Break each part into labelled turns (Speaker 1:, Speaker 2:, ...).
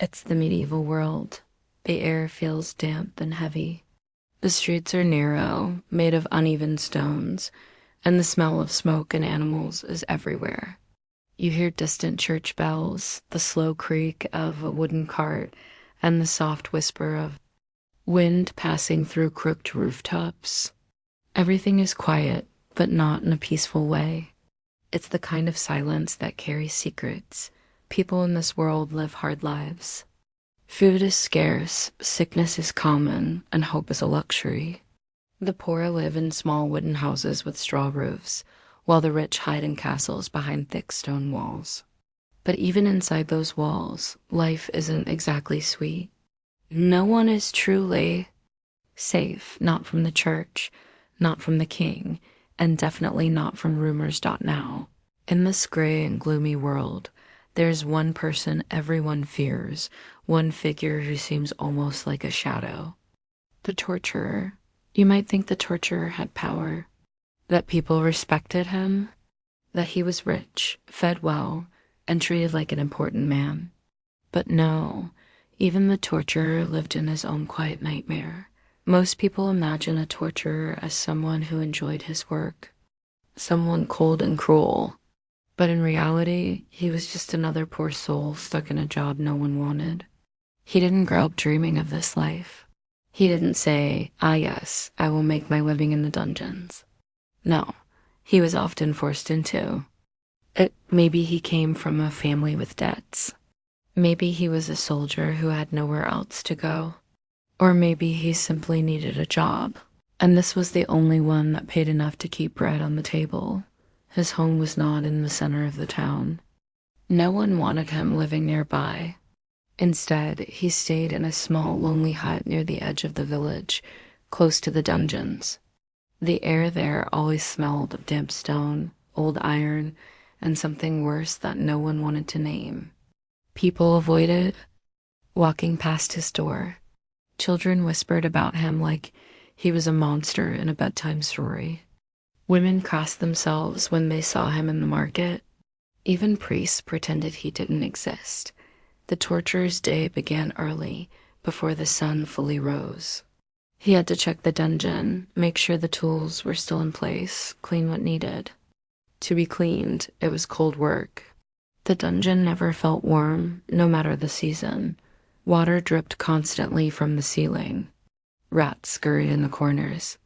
Speaker 1: It's the medieval world. The air feels damp and heavy. The streets are narrow, made of uneven stones, and the smell of smoke and animals is everywhere. You hear distant church bells, the slow creak of a wooden cart, and the soft whisper of wind passing through crooked rooftops. Everything is quiet, but not in a peaceful way. It's the kind of silence that carries secrets. People in this world live hard lives. Food is scarce, sickness is common, and hope is a luxury. The poor live in small wooden houses with straw roofs, while the rich hide in castles behind thick stone walls. But even inside those walls, life isn't exactly sweet. No one is truly safe, not from the church, not from the king, and definitely not from rumors.now. In this gray and gloomy world, there's one person everyone fears, one figure who seems almost like a shadow. The torturer. You might think the torturer had power, that people respected him, that he was rich, fed well, and treated like an important man. But no, even the torturer lived in his own quiet nightmare. Most people imagine a torturer as someone who enjoyed his work, someone cold and cruel. But in reality, he was just another poor soul stuck in a job no one wanted. He didn't grow up dreaming of this life. He didn't say, "Ah yes, I will make my living in the dungeons." No, he was often forced into it. Maybe he came from a family with debts. Maybe he was a soldier who had nowhere else to go. Or maybe he simply needed a job, and this was the only one that paid enough to keep bread on the table. His home was not in the center of the town. No one wanted him living nearby. Instead, he stayed in a small, lonely hut near the edge of the village, close to the dungeons. The air there always smelled of damp stone, old iron, and something worse that no one wanted to name. People avoided walking past his door. Children whispered about him like he was a monster in a bedtime story. Women crossed themselves when they saw him in the market. Even priests pretended he didn't exist. The torturer's day began early, before the sun fully rose. He had to check the dungeon, make sure the tools were still in place, clean what needed. To be cleaned, it was cold work. The dungeon never felt warm, no matter the season. Water dripped constantly from the ceiling. Rats scurried in the corners.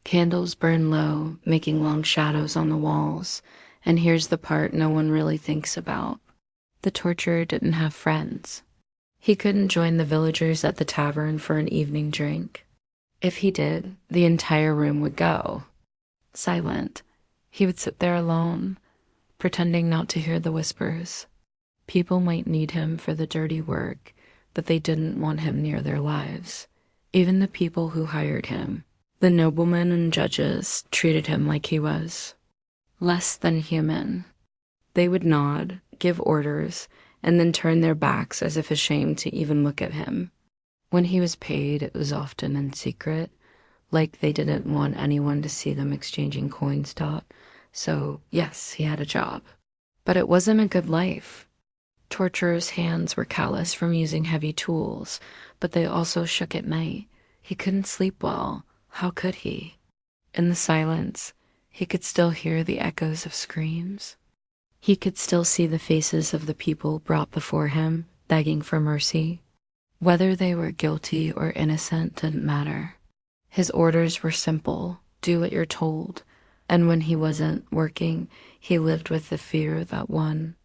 Speaker 1: Candles burned low, making long shadows on the walls. And here's the part no one really thinks about. The torturer didn't have friends. He couldn't join the villagers at the tavern for an evening drink. If he did, the entire room would go silent. He would sit there alone, pretending not to hear the whispers. People might need him for the dirty work, but they didn't want him near their lives. Even the people who hired him, the noblemen and judges, treated him like he was less than human. They would nod, give orders, and then turn their backs as if ashamed to even look at him. When he was paid, it was often in secret, like they didn't want anyone to see them exchanging coins. So, yes, he had a job. But it wasn't a good life. Torturer's hands were callous from using heavy tools, but they also shook at night. He couldn't sleep well. How could he? In the silence, he could still hear the echoes of screams. He could still see the faces of the people brought before him, begging for mercy. Whether they were guilty or innocent didn't matter. His orders were simple: do what you're told. And when he wasn't working, he lived with the fear that one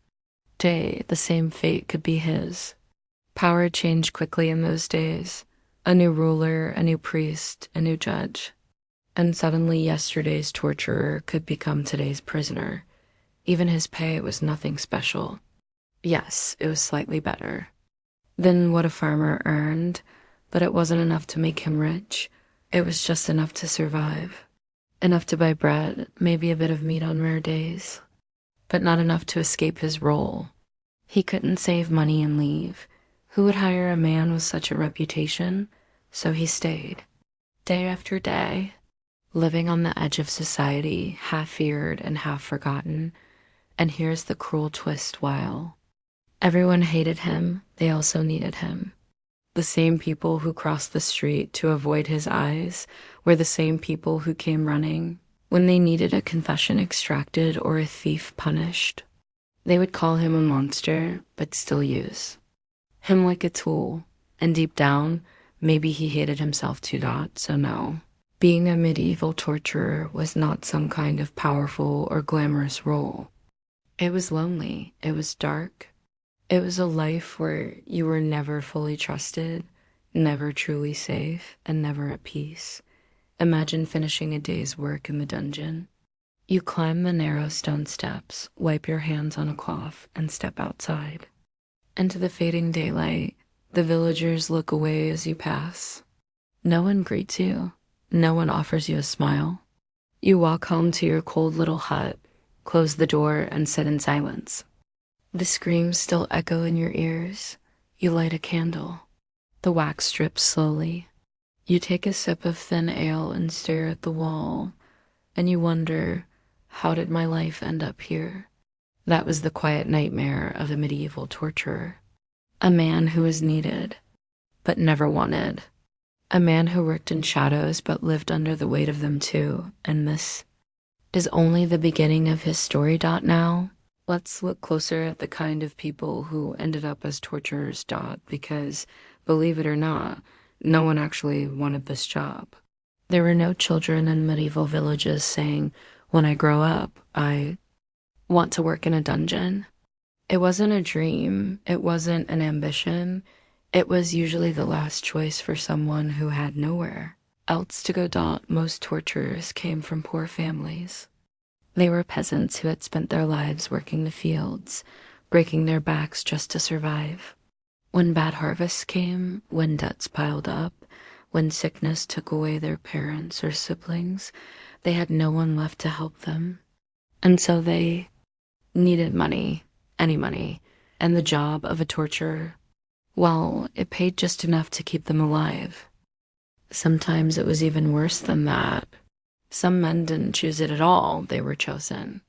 Speaker 1: day the same fate could be his. Power changed quickly in those days. A new ruler, a new priest, a new judge. And suddenly yesterday's torturer could become today's prisoner. Even his pay was nothing special. Yes, it was slightly better than what a farmer earned, but it wasn't enough to make him rich. It was just enough to survive. Enough to buy bread, maybe a bit of meat on rare days, but not enough to escape his role. He couldn't save money and leave. Who would hire a man with such a reputation? So he stayed, day after day, living on the edge of society, half feared and half forgotten. And here's the cruel twist while Everyone hated him, they also needed him. The same people who crossed the street to avoid his eyes were the same people who came running when they needed a confession extracted or a thief punished. They would call him a monster, but still use him like a tool. And deep down, maybe he hated himself too. So no. Being a medieval torturer was not some kind of powerful or glamorous role. It was lonely. It was dark. It was a life where you were never fully trusted, never truly safe, and never at peace. Imagine finishing a day's work in the dungeon. You climb the narrow stone steps, wipe your hands on a cloth, and step outside. Into the fading daylight, the villagers look away as you pass. No one greets you. No one offers you a smile. You walk home to your cold little hut, close the door, and sit in silence. The screams still echo in your ears. You light a candle. The wax drips slowly. You take a sip of thin ale and stare at the wall, and you wonder, how did my life end up here? That was the quiet nightmare of a medieval torturer. A man who was needed, but never wanted. A man who worked in shadows but lived under the weight of them too, and this is only the beginning of his story. Now, let's look closer at the kind of people who ended up as torturers. Because, believe it or not, no one actually wanted this job. There were no children in medieval villages saying, when I grow up, I want to work in a dungeon. It wasn't a dream. It wasn't an ambition. It was usually the last choice for someone who had nowhere else to go. Most torturers came from poor families. They were peasants who had spent their lives working the fields, breaking their backs just to survive. When bad harvests came, when debts piled up, when sickness took away their parents or siblings, they had no one left to help them. And so they needed money, any money, and the job of a torturer, well, it paid just enough to keep them alive. Sometimes it was even worse than that. Some men didn't choose it at all, they were chosen.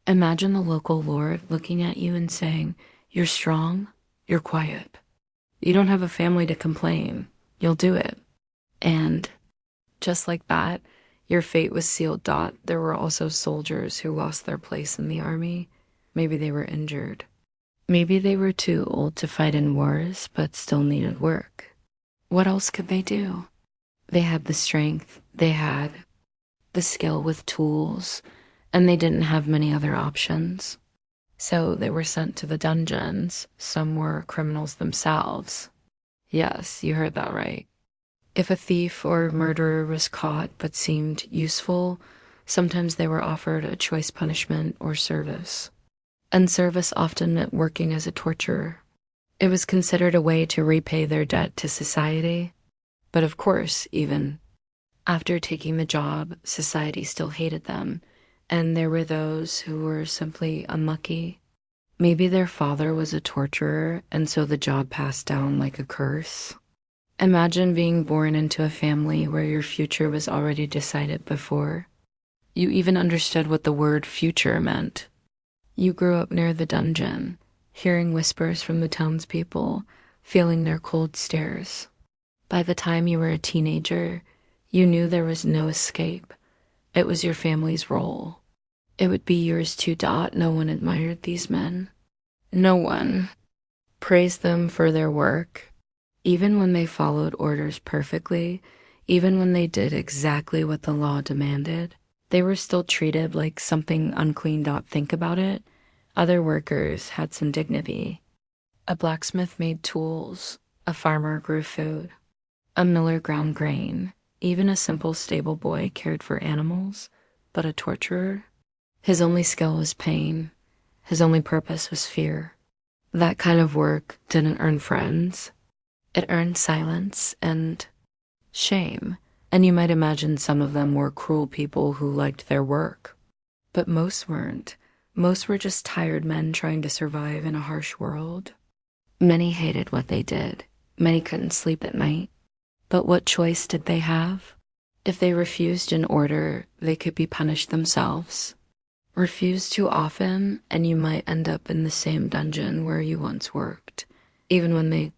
Speaker 1: Imagine the local lord looking at you and saying, you're strong, you're quiet. You don't have a family to complain, you'll do it. And just like that, your fate was sealed. There were also soldiers who lost their place in the army. Maybe they were injured. Maybe they were too old to fight in wars, but still needed work. What else could they do? They had the strength, they had the skill with tools, and they didn't have many other options. So they were sent to the dungeons. Some were criminals themselves. Yes, you heard that right. If a thief or murderer was caught but seemed useful, sometimes they were offered a choice punishment or service. And service often meant working as a torturer. It was considered a way to repay their debt to society. But of course, even after taking the job, society still hated them, and there were those who were simply unlucky. Maybe their father was a torturer, and so the job passed down like a curse. Imagine being born into a family where your future was already decided before you even understood what the word future meant. You grew up near the dungeon, hearing whispers from the townspeople, feeling their cold stares. By the time you were a teenager, you knew there was no escape. It was your family's role. It would be yours too. No one admired these men. No one praised them for their work. Even when they followed orders perfectly, even when they did exactly what the law demanded, they were still treated like something unclean. Think about it. Other workers had some dignity. A blacksmith made tools. A farmer grew food. A miller ground grain. Even a simple stable boy cared for animals. But a torturer? His only skill was pain. His only purpose was fear. That kind of work didn't earn friends. It earned silence and shame. And you might imagine some of them were cruel people who liked their work. But most weren't. Most were just tired men trying to survive in a harsh world. Many hated what they did. Many couldn't sleep at night. But what choice did they have? If they refused an order, they could be punished themselves. Refuse too often, and you might end up in the same dungeon where you once worked. Even when they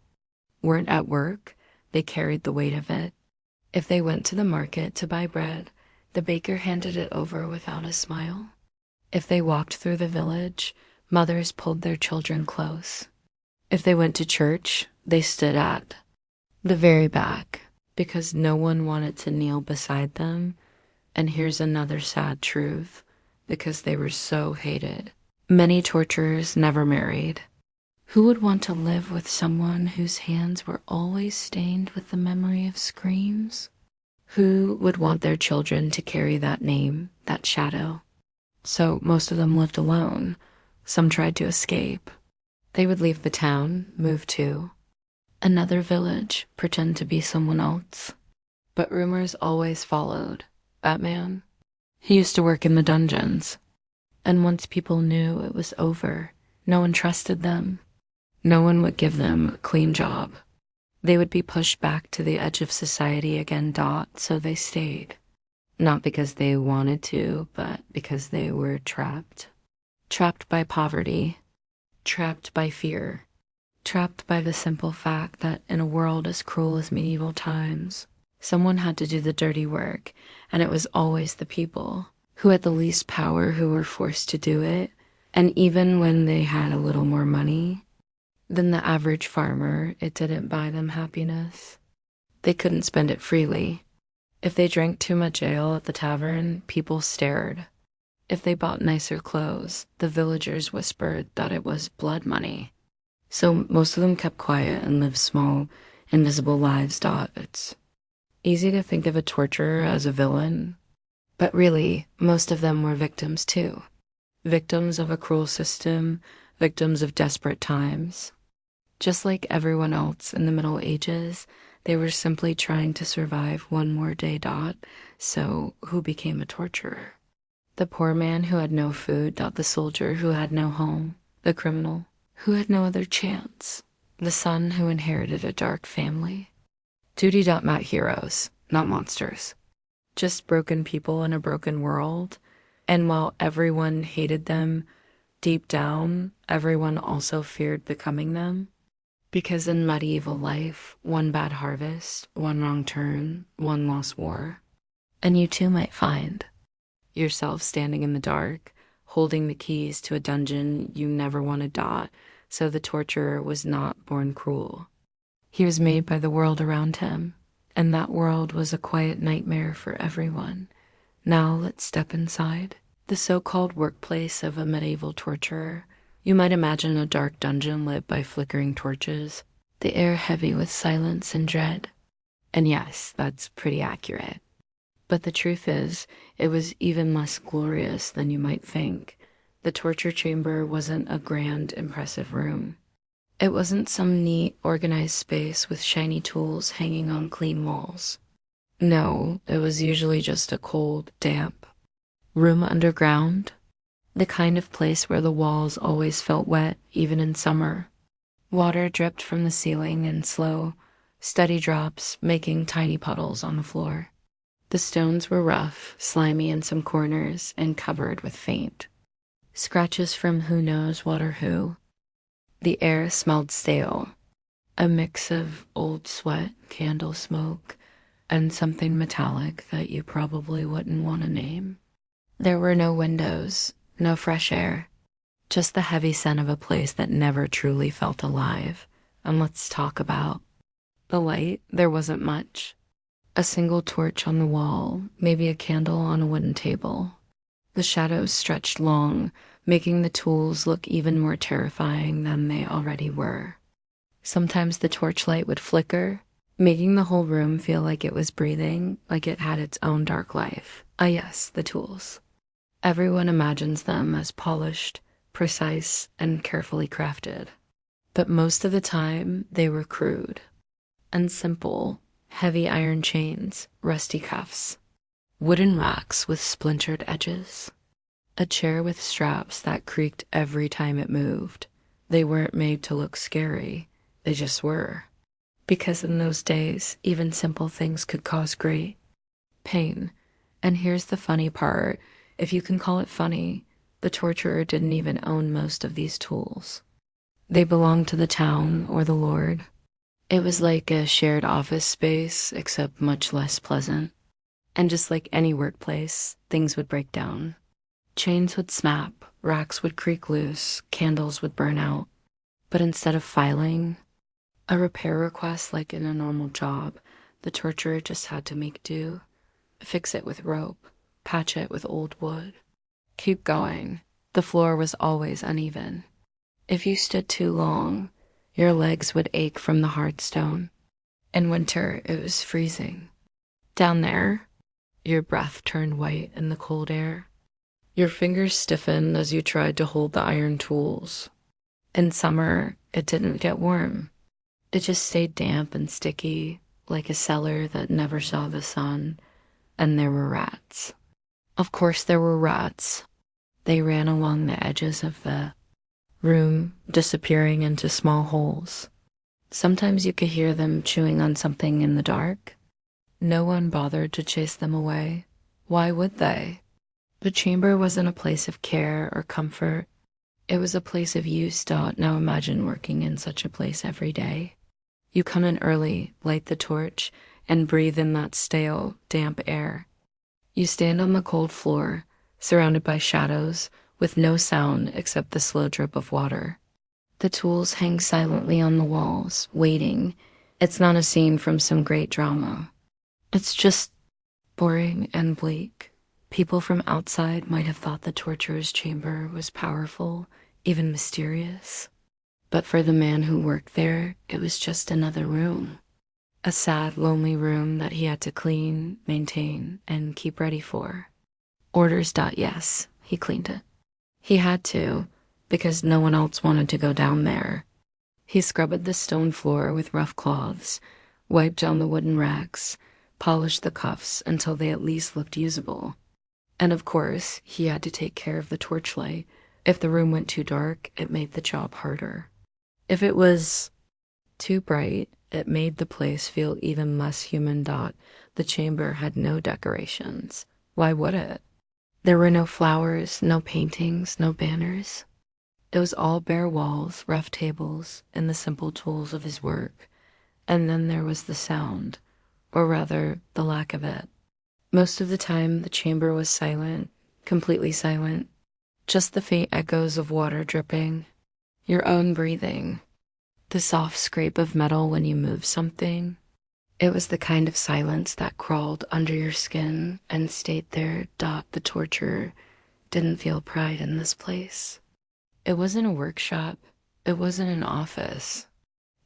Speaker 1: weren't at work, they carried the weight of it. If they went to the market to buy bread, the baker handed it over without a smile. If they walked through the village, mothers pulled their children close. If they went to church, they stood at the very back because no one wanted to kneel beside them. And here's another sad truth, because they were so hated. Many torturers never married. Who would want to live with someone whose hands were always stained with the memory of screams? Who would want their children to carry that name, that shadow? So most of them lived alone. Some tried to escape. They would leave the town, move to another village, pretend to be someone else. But rumors always followed. That man, he used to work in the dungeons. And once people knew it was over, no one trusted them. No one would give them a clean job. They would be pushed back to the edge of society again, so they stayed. Not because they wanted to, but because they were trapped. Trapped by poverty. Trapped by fear. Trapped by the simple fact that in a world as cruel as medieval times, someone had to do the dirty work, and it was always the people who had the least power who were forced to do it. And even when they had a little more money than the average farmer, it didn't buy them happiness. They couldn't spend it freely. If they drank too much ale at the tavern, people stared. If they bought nicer clothes, the villagers whispered that it was blood money. So most of them kept quiet and lived small, invisible lives. It's easy to think of a torturer as a villain, but really, most of them were victims too. Victims of a cruel system, victims of desperate times. Just like everyone else in the Middle Ages, they were simply trying to survive one more day. So who became a torturer? The poor man who had no food. The soldier who had no home. The criminal who had no other chance. The son who inherited a dark family. Duty. Not heroes, not monsters. Just broken people in a broken world. And while everyone hated them, deep down, everyone also feared becoming them. Because in medieval life, one bad harvest, one wrong turn, one lost war. And you too might find yourself standing in the dark, holding the keys to a dungeon you never wanted. So the torturer was not born cruel. He was made by the world around him, and that world was a quiet nightmare for everyone. Now let's step inside the so-called workplace of a medieval torturer. You might imagine a dark dungeon lit by flickering torches, the air heavy with silence and dread. And yes, that's pretty accurate. But the truth is, it was even less glorious than you might think. The torture chamber wasn't a grand, impressive room. It wasn't some neat, organized space with shiny tools hanging on clean walls. No, it was usually just a cold, damp room underground. The kind of place where the walls always felt wet, even in summer. Water dripped from the ceiling in slow, steady drops, making tiny puddles on the floor. The stones were rough, slimy in some corners, and covered with faint scratches from who knows what or who. The air smelled stale, a mix of old sweat, candle smoke, and something metallic that you probably wouldn't want to name. There were no windows. No fresh air, just the heavy scent of a place that never truly felt alive. And let's talk about the light. There wasn't much. A single torch on the wall, maybe a candle on a wooden table. The shadows stretched long, making the tools look even more terrifying than they already were. Sometimes the torchlight would flicker, making the whole room feel like it was breathing, like it had its own dark life. Yes, the tools. Everyone imagines them as polished, precise, and carefully crafted. But most of the time, they were crude and simple. Heavy iron chains, rusty cuffs, wooden racks with splintered edges, a chair with straps that creaked every time it moved. They weren't made to look scary, they just were. Because in those days, even simple things could cause great pain. And here's the funny part. If you can call it funny, The torturer didn't even own most of these tools. They belonged to the town or the lord. It was like a shared office space, except much less pleasant. And just like any workplace, things would break down. Chains would snap, racks would creak loose, candles would burn out. But instead of filing a repair request like in a normal job, the torturer just had to make do. Fix it with rope, patch it with old wood. Keep going. The floor was always uneven. If you stood too long, your legs would ache from the hard stone. In winter, it was freezing. Down there, your breath turned white in the cold air. Your fingers stiffened as you tried to hold the iron tools. In summer, it didn't get warm. It just stayed damp and sticky, like a cellar that never saw the sun, and there were rats. Of course there were rats. They ran along the edges of the room, disappearing into small holes. Sometimes you could hear them chewing on something in the dark. No one bothered to chase them away. Why would they? The chamber wasn't a place of care or comfort. It was a place of use. Now imagine working in such a place every day. You come in early, light the torch, and breathe in that stale, damp air. You stand on the cold floor, surrounded by shadows, with no sound except the slow drip of water. The tools hang silently on the walls, waiting. It's not a scene from some great drama. It's just boring and bleak. People from outside might have thought the torturer's chamber was powerful, even mysterious. But for the man who worked there, it was just another room. A sad, lonely room that he had to clean, maintain, and keep ready for. Orders. Yes, he cleaned it. He had to, because no one else wanted to go down there. He scrubbed the stone floor with rough cloths, wiped down the wooden racks, polished the cuffs until they at least looked usable. And of course, he had to take care of the torchlight. If the room went too dark, it made the job harder. If it was too bright, it made the place feel even less human. The chamber had no decorations. Why would it? There were no flowers, no paintings, no banners. It was all bare walls, rough tables, and the simple tools of his work. And then there was the sound, or rather, the lack of it. Most of the time, the chamber was silent, completely silent. Just the faint echoes of water dripping, your own breathing, the soft scrape of metal when you move something. It was the kind of silence that crawled under your skin and stayed there. The torturer didn't feel pride in this place. It wasn't a workshop. It wasn't an office.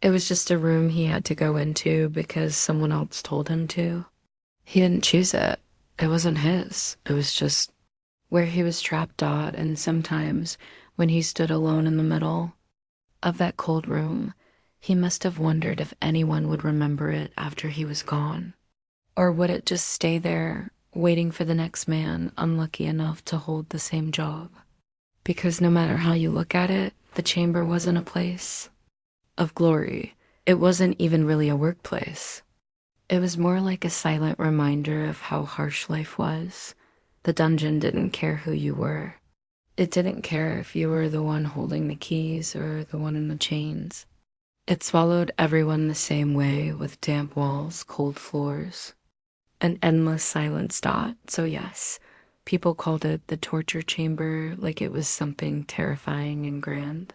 Speaker 1: It was just a room he had to go into because someone else told him to. He didn't choose it. It wasn't his. It was just where he was trapped. And sometimes when he stood alone in the middle of that cold room, he must have wondered if anyone would remember it after he was gone. Or would it just stay there, waiting for the next man unlucky enough to hold the same job? Because no matter how you look at it, the chamber wasn't a place of glory. It wasn't even really a workplace. It was more like a silent reminder of how harsh life was. The dungeon didn't care who you were. It didn't care if you were the one holding the keys or the one in the chains. It swallowed everyone the same way, with damp walls, cold floors, an endless silence. So yes, people called it the torture chamber like it was something terrifying and grand.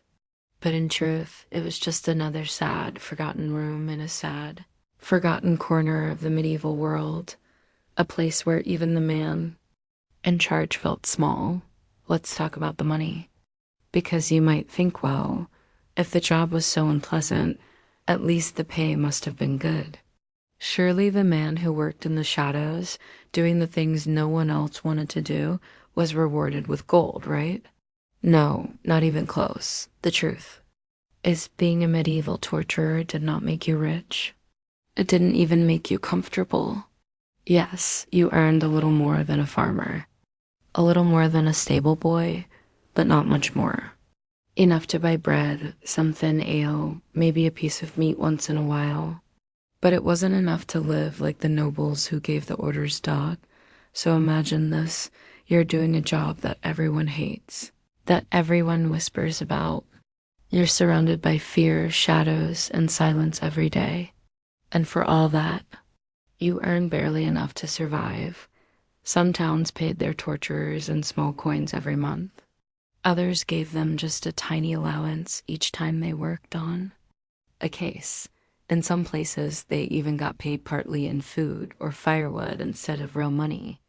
Speaker 1: But in truth, it was just another sad, forgotten room in a sad, forgotten corner of the medieval world, a place where even the man in charge felt small. Let's talk about the money. Because you might think, well, if the job was so unpleasant, at least the pay must have been good. Surely the man who worked in the shadows, doing the things no one else wanted to do, was rewarded with gold, right? No, not even close. The truth is, being a medieval torturer did not make you rich. It didn't even make you comfortable. Yes, you earned a little more than a farmer, a little more than a stable boy, but not much more. Enough to buy bread, some thin ale, maybe a piece of meat once in a while. But it wasn't enough to live like the nobles who gave the orders. So imagine this, you're doing a job that everyone hates. that everyone whispers about. You're surrounded by fear, shadows, and silence every day. And for all that, you earn barely enough to survive. Some towns paid their torturers in small coins every month. Others gave them just a tiny allowance each time they worked on a case. In some places, they even got paid partly in food or firewood instead of real money.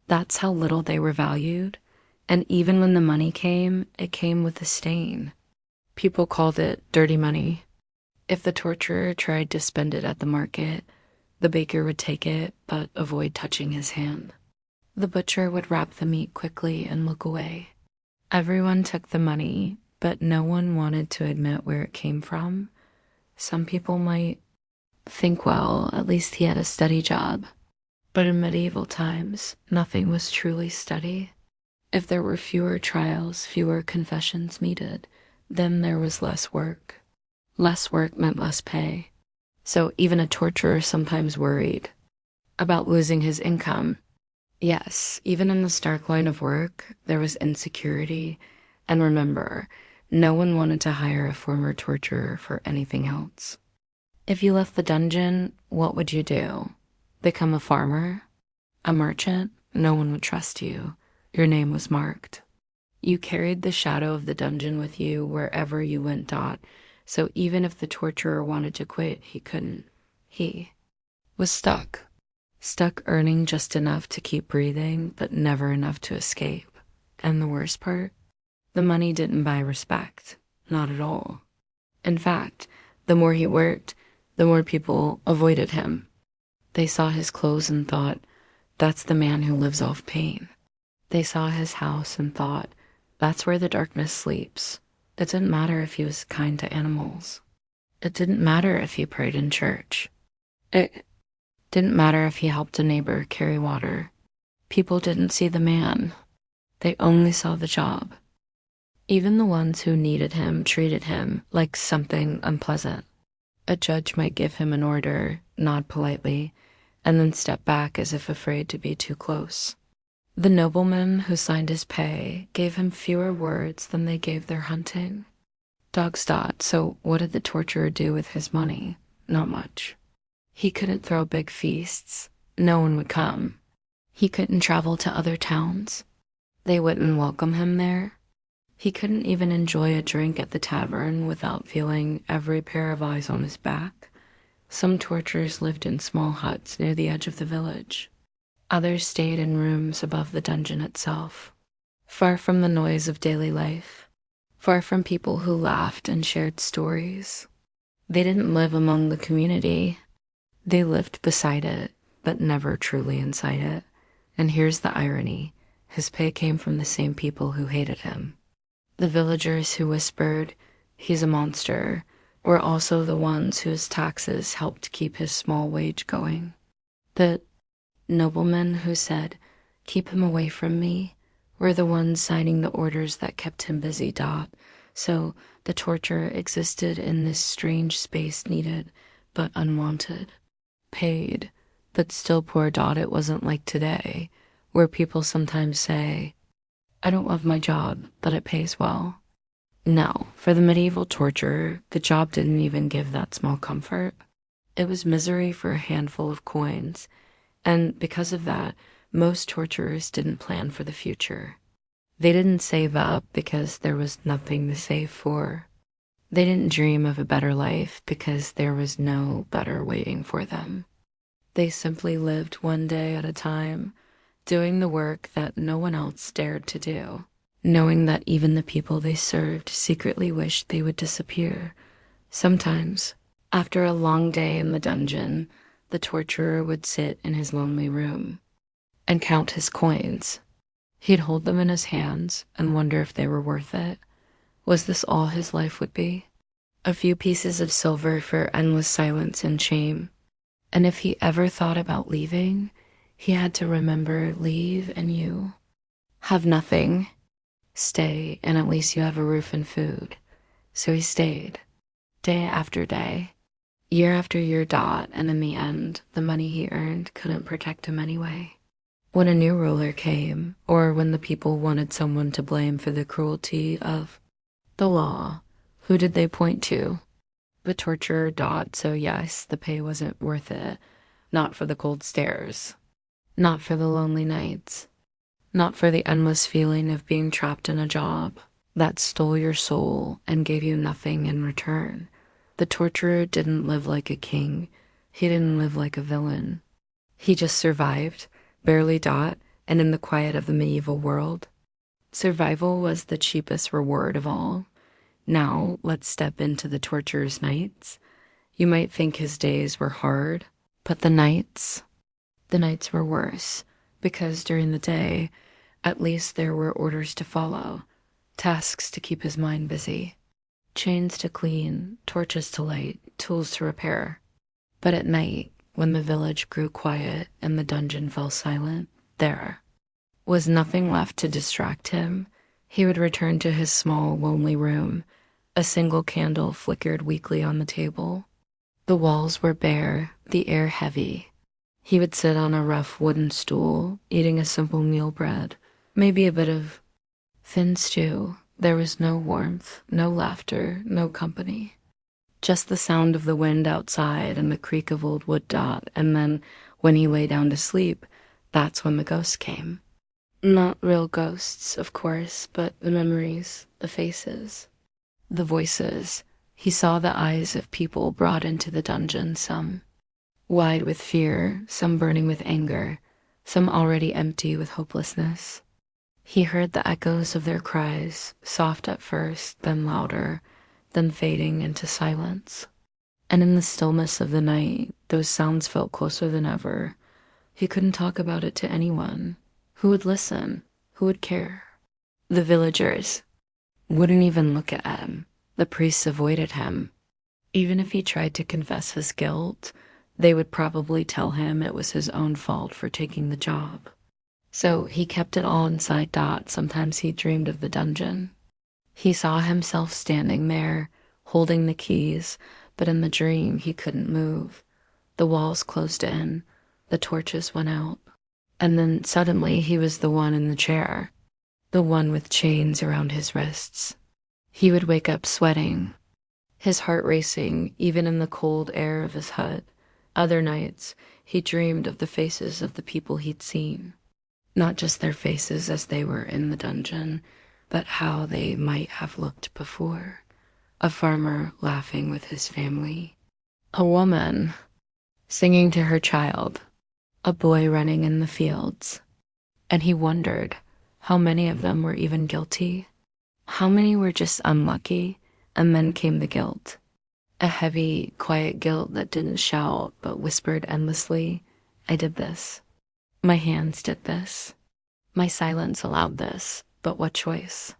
Speaker 1: That's how little they were valued. And even when the money came, it came with a stain. People called it dirty money. If the torturer tried to spend it at the market, the baker would take it but avoid touching his hand. The butcher would wrap the meat quickly and look away. Everyone took the money, but no one wanted to admit where it came from. Some people might think, well, at least he had a steady job. But in medieval times, nothing was truly steady. If there were fewer trials, fewer confessions needed, then there was less work. Less work meant less pay. So even a torturer sometimes worried about losing his income. Yes, even in the stark line of work, there was insecurity. And remember, no one wanted to hire a former torturer for anything else. If you left the dungeon, what would you do? Become a farmer? A merchant? No one would trust you. Your name was marked. You carried the shadow of the dungeon with you wherever you went. So even if the torturer wanted to quit, he couldn't. He was stuck. Stuck earning just enough to keep breathing, but never enough to escape. And the worst part? The money didn't buy respect. Not at all. In fact, the more he worked, the more people avoided him. They saw his clothes and thought, that's the man who lives off pain. They saw his house and thought, that's where the darkness sleeps. It didn't matter if he was kind to animals. It didn't matter if he prayed in church. It didn't matter if he helped a neighbor carry water. People didn't see the man. They only saw the job. Even the ones who needed him treated him like something unpleasant. A judge might give him an order, nod politely, and then step back as if afraid to be too close. The nobleman who signed his pay gave him fewer words than they gave their hunting. Dogs thought, so what did the torturer do with his money? Not much. He couldn't throw big feasts. No one would come. He couldn't travel to other towns. They wouldn't welcome him there. He couldn't even enjoy a drink at the tavern without feeling every pair of eyes on his back. Some torturers lived in small huts near the edge of the village. Others stayed in rooms above the dungeon itself, far from the noise of daily life, far from people who laughed and shared stories. They didn't live among the community. They lived beside it, but never truly inside it. And here's the irony. His pay came from the same people who hated him. The villagers who whispered, he's a monster, were also the ones whose taxes helped keep his small wage going. The noblemen who said, keep him away from me, were the ones signing the orders that kept him busy. So the torture existed in this strange space, needed but unwanted. Paid, but still poor. It wasn't like today, where people sometimes say, I don't love my job, but it pays well. No, for the medieval torturer, the job didn't even give that small comfort. It was misery for a handful of coins. And because of that, most torturers didn't plan for the future. They didn't save up because there was nothing to save for. They didn't dream of a better life because there was no better waiting for them. They simply lived one day at a time, doing the work that no one else dared to do, knowing that even the people they served secretly wished they would disappear. Sometimes, after a long day in the dungeon, the torturer would sit in his lonely room and count his coins. He'd hold them in his hands and wonder if they were worth it. Was this all his life would be? A few pieces of silver for endless silence and shame. And if he ever thought about leaving, he had to remember, leave and you have nothing. Stay, and at least you have a roof and food. So he stayed, day after day, year after year. And in the end, the money he earned couldn't protect him anyway. When a new ruler came, or when the people wanted someone to blame for the cruelty of the law, who did they point to? The torturer Dot, so yes, the pay wasn't worth it. Not for the cold stares. Not for the lonely nights. Not for the endless feeling of being trapped in a job that stole your soul and gave you nothing in return. The torturer didn't live like a king. He didn't live like a villain. He just survived, barely Dot, and in the quiet of the medieval world. Survival was the cheapest reward of all. Now, let's step into the torturer's nights. You might think his days were hard, but the nights were worse, because during the day, at least there were orders to follow, tasks to keep his mind busy, chains to clean, torches to light, tools to repair. But at night, when the village grew quiet and the dungeon fell silent, there was nothing left to distract him. He would return to his small, lonely room. A single candle flickered weakly on the table. The walls were bare, the air heavy. He would sit on a rough wooden stool, eating a simple meal bread, maybe a bit of thin stew. There was no warmth, no laughter, no company. Just the sound of the wind outside and the creak of old wood Dot, and then, when he lay down to sleep, that's when the ghosts came. Not real ghosts, of course, but the memories, the faces, the voices. He saw the eyes of people brought into the dungeon, some wide with fear, some burning with anger, some already empty with hopelessness. He heard the echoes of their cries, soft at first, then louder, then fading into silence. And in the stillness of the night, those sounds felt closer than ever. He couldn't talk about it to anyone. Who would listen? Who would care? The villagers wouldn't even look at him. The priests avoided him. Even if he tried to confess his guilt, they would probably tell him it was his own fault for taking the job. So he kept it all inside Dot. Sometimes he dreamed of the dungeon. He saw himself standing there, holding the keys, but in the dream he couldn't move. The walls closed in, the torches went out, and then suddenly he was the one in the chair, the one with chains around his wrists. He would wake up sweating, his heart racing, even in the cold air of his hut. Other nights, he dreamed of the faces of the people he'd seen. Not just their faces as they were in the dungeon, but how they might have looked before. A farmer laughing with his family. A woman singing to her child. A boy running in the fields. And he wondered how many of them were even guilty. How many were just unlucky, and then came the guilt. A heavy, quiet guilt that didn't shout, but whispered endlessly, I did this. My hands did this. My silence allowed this, but what choice?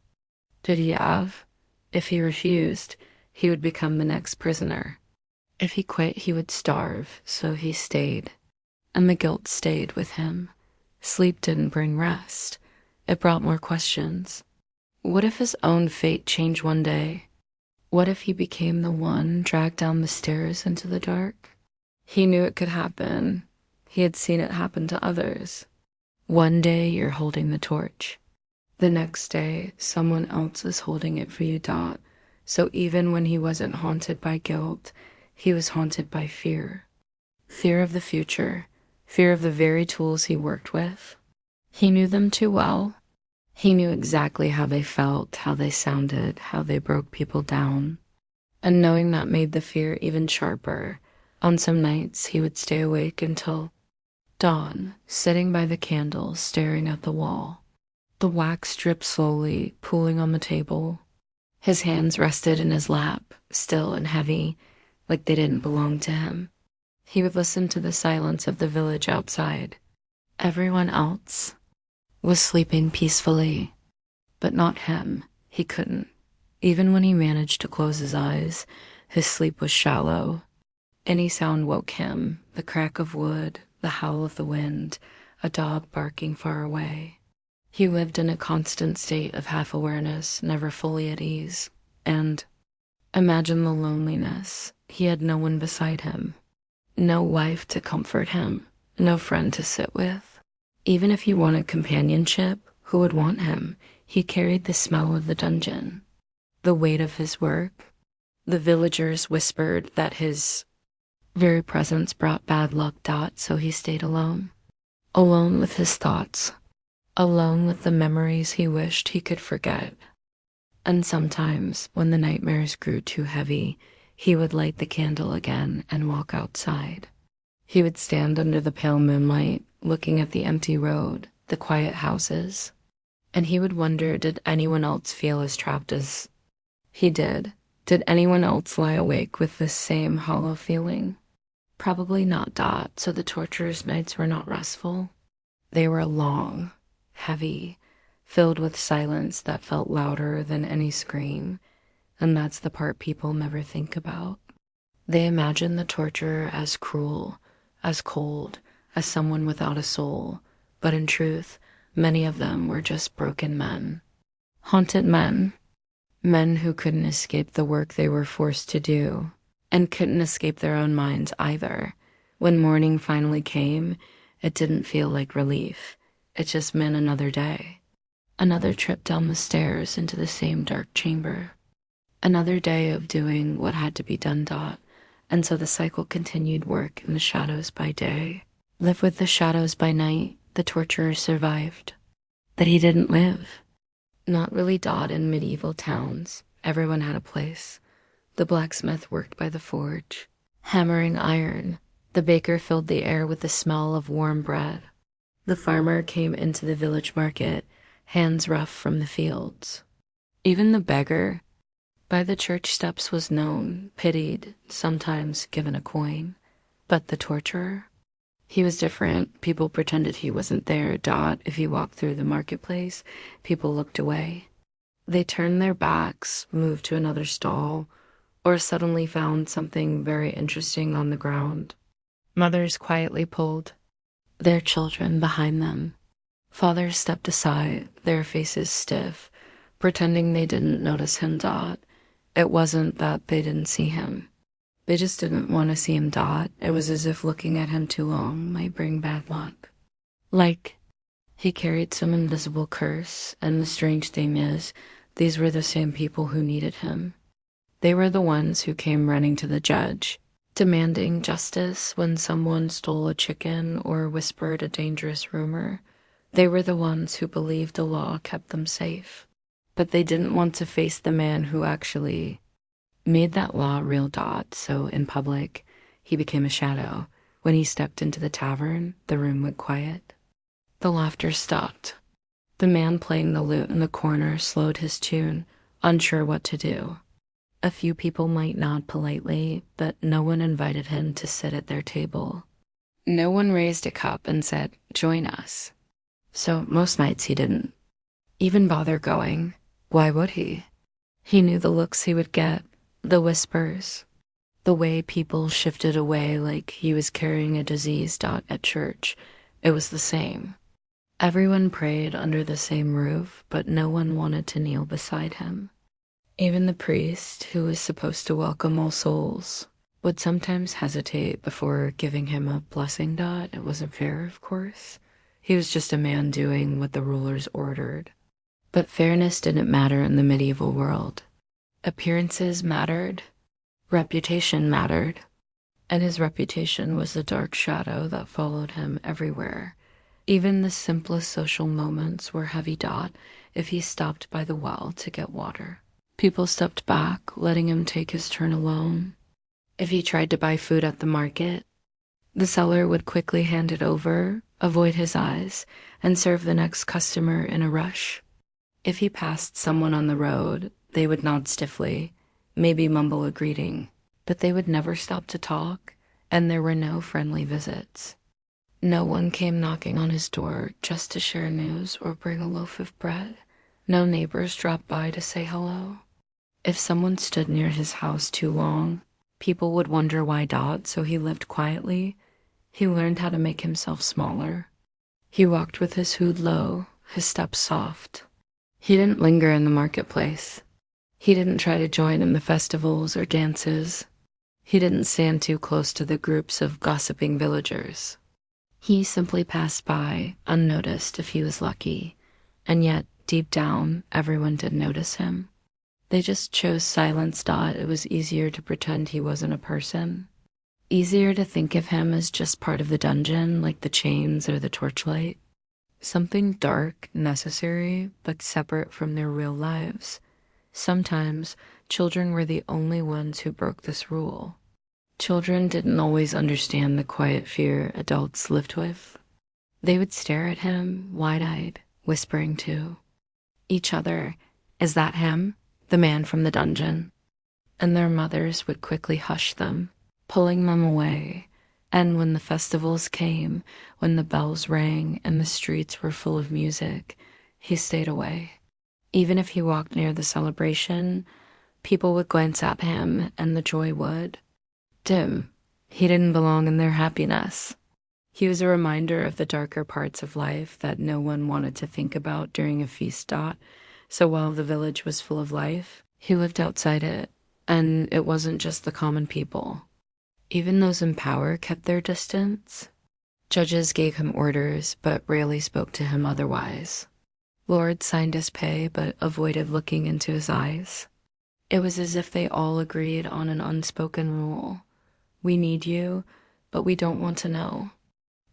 Speaker 1: Did he have? If he refused, he would become the next prisoner. If he quit, he would starve, so he stayed. And the guilt stayed with him. Sleep didn't bring rest. It brought more questions. What if his own fate changed one day? What if he became the one dragged down the stairs into the dark? He knew it could happen. He had seen it happen to others. One day you're holding the torch. The next day, someone else is holding it for you, Dot. So even when he wasn't haunted by guilt, he was haunted by fear. Fear of the future. Fear of the very tools he worked with. He knew them too well. He knew exactly how they felt, how they sounded, how they broke people down. And knowing that made the fear even sharper. On some nights, he would stay awake until dawn, sitting by the candle, staring at the wall. The wax dripped slowly, pooling on the table. His hands rested in his lap, still and heavy, like they didn't belong to him. He would listen to the silence of the village outside. Everyone else was sleeping peacefully, but not him. He couldn't. Even when he managed to close his eyes, his sleep was shallow. Any sound woke him, the crack of wood, the howl of the wind, a dog barking far away. He lived in a constant state of half-awareness, never fully at ease. And imagine the loneliness. He had no one beside him. No wife to comfort him. No friend to sit with. Even if he wanted companionship, who would want him? He carried the smell of the dungeon, the weight of his work. The villagers whispered that his very presence brought bad luck. So he stayed alone. Alone with his thoughts. Alone with the memories he wished he could forget. And sometimes, when the nightmares grew too heavy, he would light the candle again and walk outside. He would stand under the pale moonlight, looking at the empty road, the quiet houses, and he would wonder, did anyone else feel as trapped as he did? Did anyone else lie awake with this same hollow feeling? Probably not. So the torturer's nights were not restful. They were long, heavy, filled with silence that felt louder than any scream, and that's the part people never think about. They imagine the torturer as cruel, as cold, as someone without a soul, but in truth, many of them were just broken men. Haunted men. Men who couldn't escape the work they were forced to do, and couldn't escape their own minds either. When morning finally came, it didn't feel like relief. It just meant another day. Another trip down the stairs into the same dark chamber. Another day of doing what had to be done. And so the cycle continued. Work in the shadows by day, live with the shadows by night. The torturer survived. That he didn't live. Not really. In medieval towns, everyone had a place. The blacksmith worked by the forge, hammering iron. The baker filled the air with the smell of warm bread. The farmer came into the village market, hands rough from the fields. Even the beggar by the church steps was known, pitied, sometimes given a coin. But the torturer? He was different. People pretended he wasn't there. If he walked through the marketplace, people looked away. They turned their backs, moved to another stall, or suddenly found something very interesting on the ground. Mothers quietly pulled their children behind them. Fathers stepped aside, their faces stiff, pretending they didn't notice him. It wasn't that they didn't see him. They just didn't want to see him. It was as if looking at him too long might bring bad luck. Like he carried some invisible curse, and the strange thing is, these were the same people who needed him. They were the ones who came running to the judge, demanding justice when someone stole a chicken or whispered a dangerous rumor. They were the ones who believed the law kept them safe. But they didn't want to face the man who actually made that law real. So in public, he became a shadow. When he stepped into the tavern, the room went quiet. The laughter stopped. The man playing the lute in the corner slowed his tune, unsure what to do. A few people might nod politely, but no one invited him to sit at their table. No one raised a cup and said, "Join us." So most nights he didn't even bother going. Why would he? He knew the looks he would get, the whispers, the way people shifted away like he was carrying a disease. At church, it was the same. Everyone prayed under the same roof, but no one wanted to kneel beside him. Even the priest, who was supposed to welcome all souls, would sometimes hesitate before giving him a blessing. It wasn't fair, of course. He was just a man doing what the rulers ordered. But fairness didn't matter in the medieval world. Appearances mattered. Reputation mattered. And his reputation was the dark shadow that followed him everywhere. Even the simplest social moments were heavy. If he stopped by the well to get water, people stepped back, letting him take his turn alone. If he tried to buy food at the market, the seller would quickly hand it over, avoid his eyes, and serve the next customer in a rush. If he passed someone on the road, they would nod stiffly, maybe mumble a greeting, but they would never stop to talk, and there were no friendly visits. No one came knocking on his door just to share news or bring a loaf of bread. No neighbors dropped by to say hello. If someone stood near his house too long, people would wonder why. So he lived quietly. He learned how to make himself smaller. He walked with his hood low, his steps soft. He didn't linger in the marketplace. He didn't try to join in the festivals or dances. He didn't stand too close to the groups of gossiping villagers. He simply passed by, unnoticed if he was lucky, and yet, deep down, everyone did notice him. They just chose silence. It was easier to pretend he wasn't a person. Easier to think of him as just part of the dungeon, like the chains or the torchlight. Something dark, necessary, but separate from their real lives. Sometimes, children were the only ones who broke this rule. Children didn't always understand the quiet fear adults lived with. They would stare at him, wide-eyed, whispering to each other, "Is that him? The man from the dungeon?" And their mothers would quickly hush them, pulling them away. And when the festivals came, when the bells rang and the streets were full of music, he stayed away. Even if he walked near the celebration, people would glance at him and the joy would dim. He didn't belong in their happiness. He was a reminder of the darker parts of life that no one wanted to think about during a feast. So while the village was full of life, he lived outside it, and it wasn't just the common people. Even those in power kept their distance. Judges gave him orders, but rarely spoke to him otherwise. Lords signed his pay, but avoided looking into his eyes. It was as if they all agreed on an unspoken rule. We need you, but we don't want to know.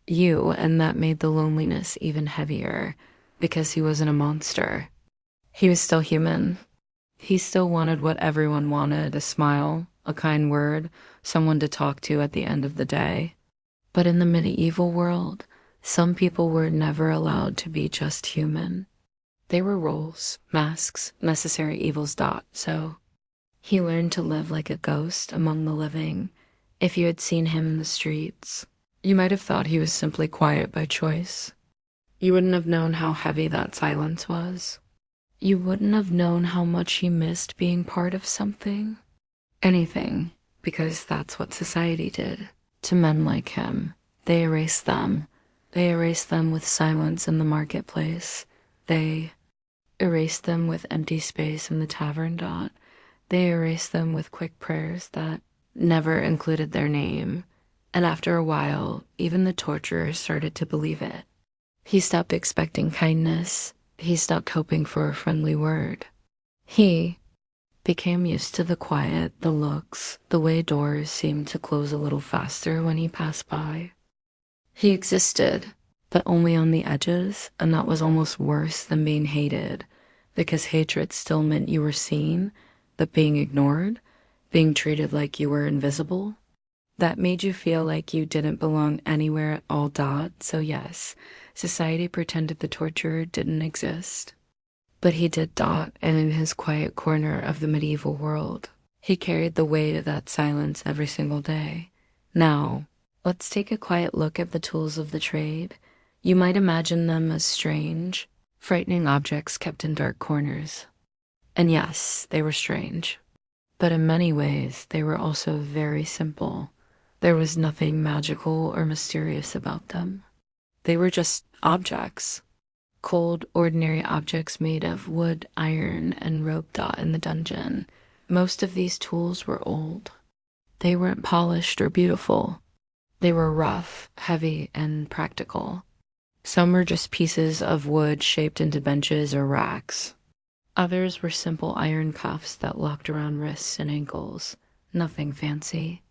Speaker 1: And that made the loneliness even heavier, because he wasn't a monster. He was still human. He still wanted what everyone wanted, a smile, a kind word, someone to talk to at the end of the day. But in the medieval world, some people were never allowed to be just human. They were roles, masks, necessary evils. So he learned to live like a ghost among the living. If you had seen him in the streets, you might have thought he was simply quiet by choice. You wouldn't have known how heavy that silence was. You wouldn't have known how much he missed being part of something. Anything, because that's what society did to men like him. They erased them. They erased them with silence in the marketplace. They erased them with empty space in the tavern. They erased them with quick prayers that never included their name. And after a while, even the torturer started to believe it. He stopped expecting kindness. He stopped hoping for a friendly word. He became used to the quiet, the looks, the way doors seemed to close a little faster when he passed by. He existed, but only on the edges, and that was almost worse than being hated, because hatred still meant you were seen, but being ignored, being treated like you were invisible, that made you feel like you didn't belong anywhere at all. So yes, society pretended the torturer didn't exist. But he did. And in his quiet corner of the medieval world, he carried the weight of that silence every single day. Now, let's take a quiet look at the tools of the trade. You might imagine them as strange, frightening objects kept in dark corners. And yes, they were strange. But in many ways, they were also very simple. There was nothing magical or mysterious about them. They were just objects. Cold, ordinary objects made of wood, iron, and rope. In the dungeon, most of these tools were old. They weren't polished or beautiful. They were rough, heavy, and practical. Some were just pieces of wood shaped into benches or racks. Others were simple iron cuffs that locked around wrists and ankles. Nothing fancy.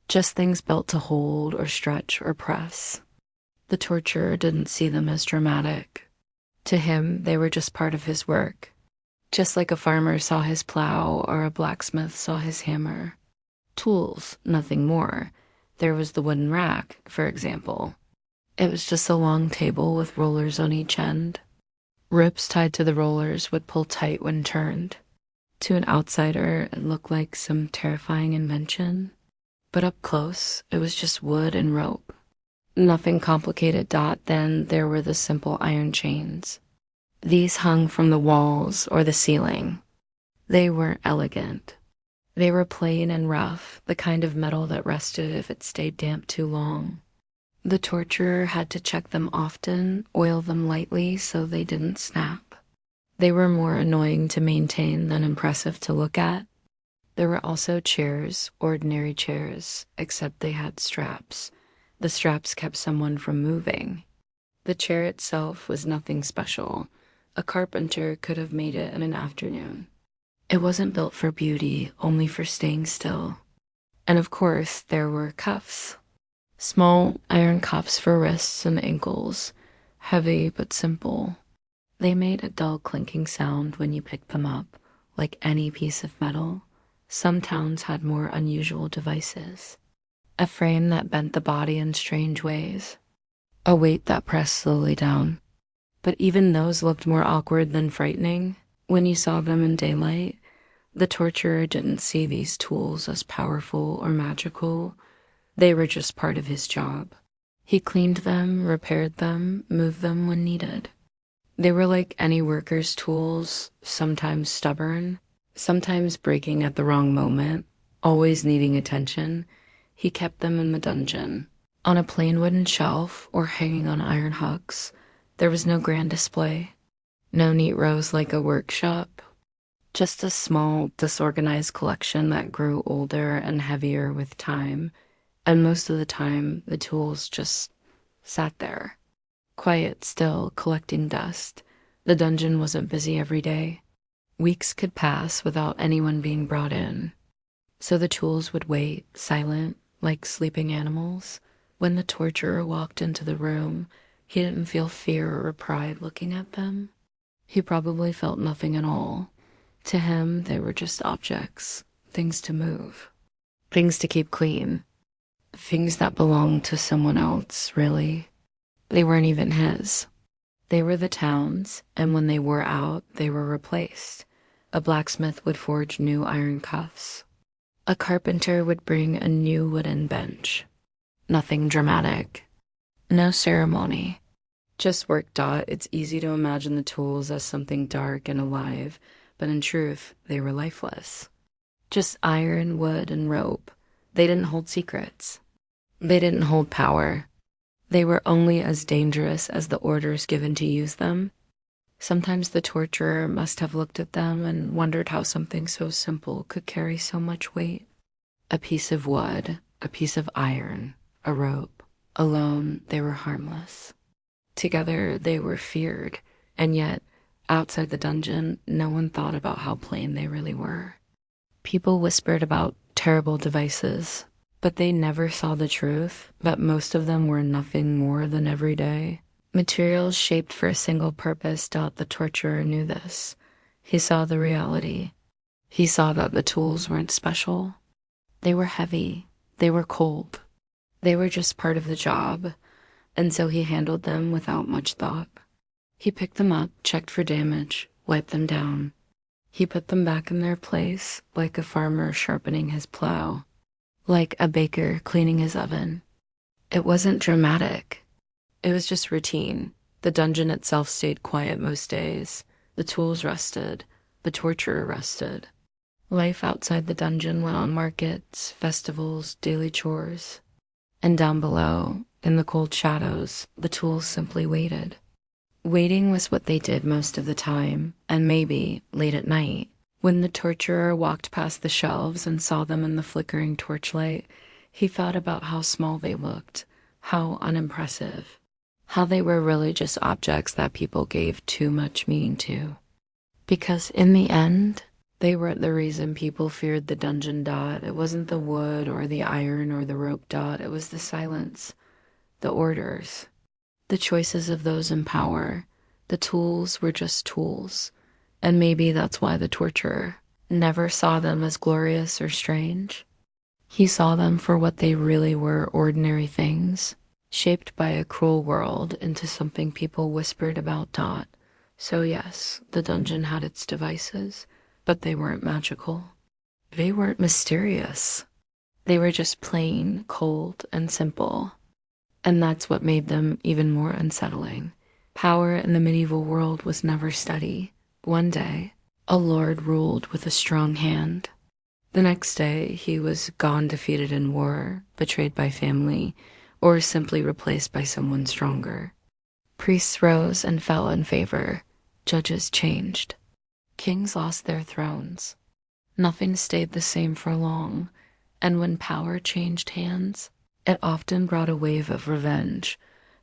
Speaker 1: Just things built to hold or stretch or press. The torturer didn't see them as dramatic. To him, they were just part of his work. Just like a farmer saw his plow or a blacksmith saw his hammer. Tools, nothing more. There was the wooden rack, for example. It was just a long table with rollers on each end. Ropes tied to the rollers would pull tight when turned. To an outsider, it looked like some terrifying invention. But up close, it was just wood and rope. Nothing complicated. Then there were the simple iron chains. These hung from the walls or the ceiling. They weren't elegant. They were plain and rough, the kind of metal that rusted if it stayed damp too long. The torturer had to check them often, oil them lightly so they didn't snap. They were more annoying to maintain than impressive to look at. There were also chairs, ordinary chairs, except they had straps. The straps kept someone from moving. The chair itself was nothing special. A carpenter could have made it in an afternoon. It wasn't built for beauty, only for staying still. And of course, there were cuffs. Small iron cuffs for wrists and ankles, heavy but simple. They made a dull clinking sound when you picked them up, like any piece of metal. Some towns had more unusual devices. A frame that bent the body in strange ways. A weight that pressed slowly down. But even those looked more awkward than frightening. When you saw them in daylight, the torturer didn't see these tools as powerful or magical. They were just part of his job. He cleaned them, repaired them, moved them when needed. They were like any worker's tools, sometimes stubborn, sometimes breaking at the wrong moment, always needing attention. He kept them in the dungeon, on a plain wooden shelf or hanging on iron hooks. There was no grand display, no neat rows like a workshop, just a small, disorganized collection that grew older and heavier with time, and most of the time the tools just sat there, quiet still, collecting dust. The dungeon wasn't busy every day. Weeks could pass without anyone being brought in, so the tools would wait, silent, like sleeping animals. When the torturer walked into the room, he didn't feel fear or pride looking at them. He probably felt nothing at all. To him, they were just objects, things to move, things to keep clean, things that belonged to someone else, really. They weren't even his. They were the town's, and when they wore out, they were replaced. A blacksmith would forge new iron cuffs. A carpenter would bring a new wooden bench. Nothing dramatic. No ceremony. Just work. It's easy to imagine the tools as something dark and alive, but in truth, they were lifeless. Just iron, wood, and rope. They didn't hold secrets. They didn't hold power. They were only as dangerous as the orders given to use them. Sometimes the torturer must have looked at them and wondered how something so simple could carry so much weight. A piece of wood, a piece of iron, a rope. Alone, they were harmless. Together, they were feared, and yet, outside the dungeon, no one thought about how plain they really were. People whispered about terrible devices, but they never saw the truth, that most of them were nothing more than everyday materials shaped for a single purpose. The torturer knew this. He saw the reality. He saw that the tools weren't special. They were heavy. They were cold. They were just part of the job, and so he handled them without much thought. He picked them up, checked for damage, wiped them down. He put them back in their place, like a farmer sharpening his plow, like a baker cleaning his oven. It wasn't dramatic. It was just routine. The dungeon itself stayed quiet most days. The tools rested. The torturer rested. Life outside the dungeon went on: markets, festivals, daily chores. And down below, in the cold shadows, the tools simply waited. Waiting was what they did most of the time, and maybe late at night, when the torturer walked past the shelves and saw them in the flickering torchlight, he thought about how small they looked, how unimpressive, how they were really just objects that people gave too much meaning to. Because in the end, they weren't the reason people feared the dungeon. It wasn't the wood or the iron or the rope. It was the silence, the orders, the choices of those in power. The tools were just tools, and maybe that's why the torturer never saw them as glorious or strange. He saw them for what they really were: ordinary things, shaped by a cruel world into something people whispered about. So yes, the dungeon had its devices, but they weren't magical. They weren't mysterious. They were just plain, cold, and simple. And that's what made them even more unsettling. Power in the medieval world was never steady. One day, a lord ruled with a strong hand. The next day, he was gone, defeated in war, betrayed by family, or simply replaced by someone stronger. Priests rose and fell in favor. Judges changed. Kings lost their thrones. Nothing stayed the same for long, and when power changed hands, It often brought a wave of revenge.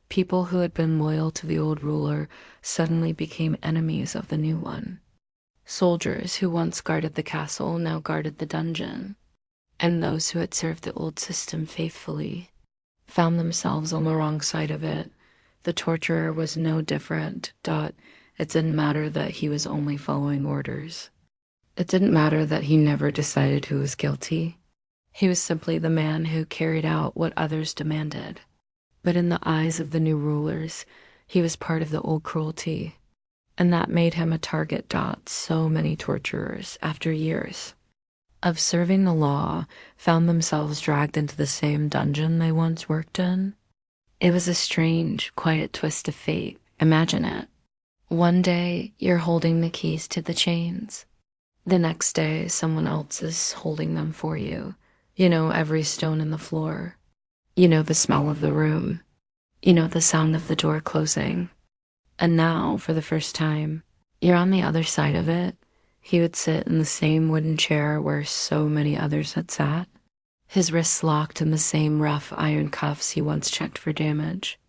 Speaker 1: People who had been loyal to the old ruler suddenly became enemies of the new one. Soldiers who once guarded the castle now guarded the dungeon, and those who had served the old system faithfully found themselves on the wrong side of it. The torturer was no different. It didn't matter that he was only following orders. It didn't matter that he never decided who was guilty. He was simply the man who carried out what others demanded. But in the eyes of the new rulers, he was part of the old cruelty, and that made him a target. So many torturers, after years of serving the law, found themselves dragged into the same dungeon they once worked in. It was a strange, quiet twist of fate. Imagine it. One day, you're holding the keys to the chains. The next day, someone else is holding them for you. You know every stone in the floor. You know the smell of the room. You know the sound of the door closing. And now, for the first time, you're on the other side of it. He would sit in the same wooden chair where so many others had sat, his wrists locked in the same rough iron cuffs he once checked for damage.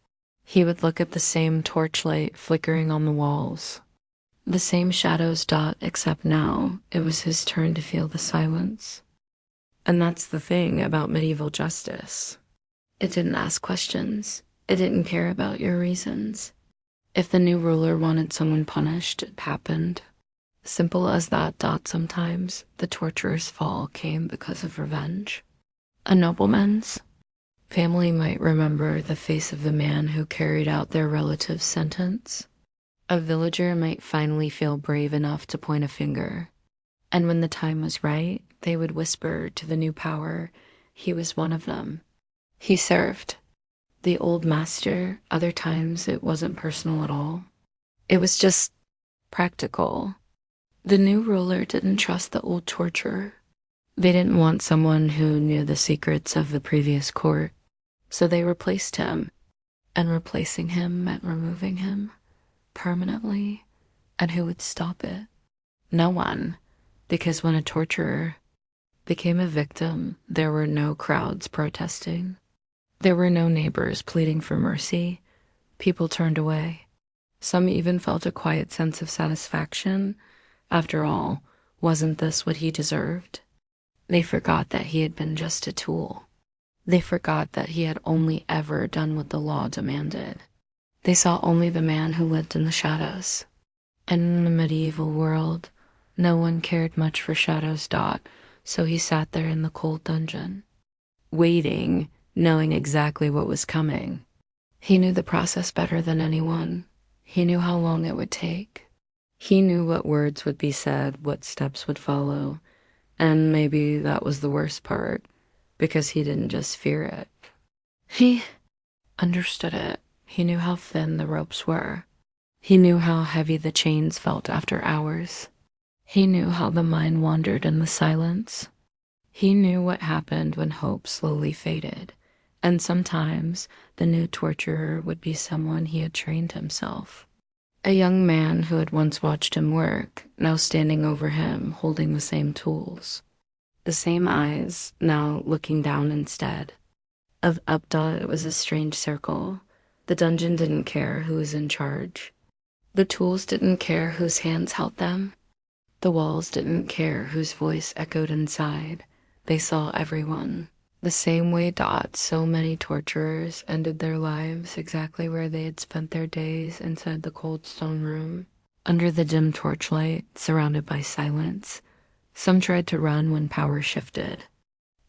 Speaker 1: He would look at the same torchlight flickering on the walls, the same shadows. Except now, it was his turn to feel the silence. And that's the thing about medieval justice. It didn't ask questions. It didn't care about your reasons. If the new ruler wanted someone punished, it happened. Simple as that. Sometimes the torturer's fall came because of revenge. A nobleman's family might remember the face of the man who carried out their relative's sentence. A villager might finally feel brave enough to point a finger. And when the time was right, they would whisper to the new power, he was one of them. He served the old master. Other times it wasn't personal at all. It was just practical. The new ruler didn't trust the old torturer. They didn't want someone who knew the secrets of the previous court, so they replaced him. And replacing him meant removing him permanently. And who would stop it? No one. Because when a torturer became a victim, there were no crowds protesting. There were no neighbors pleading for mercy. People turned away. Some even felt a quiet sense of satisfaction. After all, wasn't this what he deserved? They forgot that he had been just a tool. They forgot that he had only ever done what the law demanded. They saw only the man who lived in the shadows. And in the medieval world, no one cared much for shadows. So he sat there in the cold dungeon, waiting, knowing exactly what was coming. He knew the process better than anyone. He knew how long it would take. He knew what words would be said, what steps would follow, and maybe that was the worst part, because he didn't just fear it. He understood it. He knew how thin the ropes were. He knew how heavy the chains felt after hours. He knew how the mind wandered in the silence. He knew what happened when hope slowly faded, and sometimes the new torturer would be someone he had trained himself. A young man who had once watched him work, now standing over him, holding the same tools. The same eyes, now looking down instead. Of Updot, it was a strange circle. The dungeon didn't care who was in charge. The tools didn't care whose hands held them. The walls didn't care whose voice echoed inside. They saw everyone. The same way so many torturers ended their lives exactly where they had spent their days inside the cold stone room, under the dim torchlight, surrounded by silence. Some tried to run when power shifted.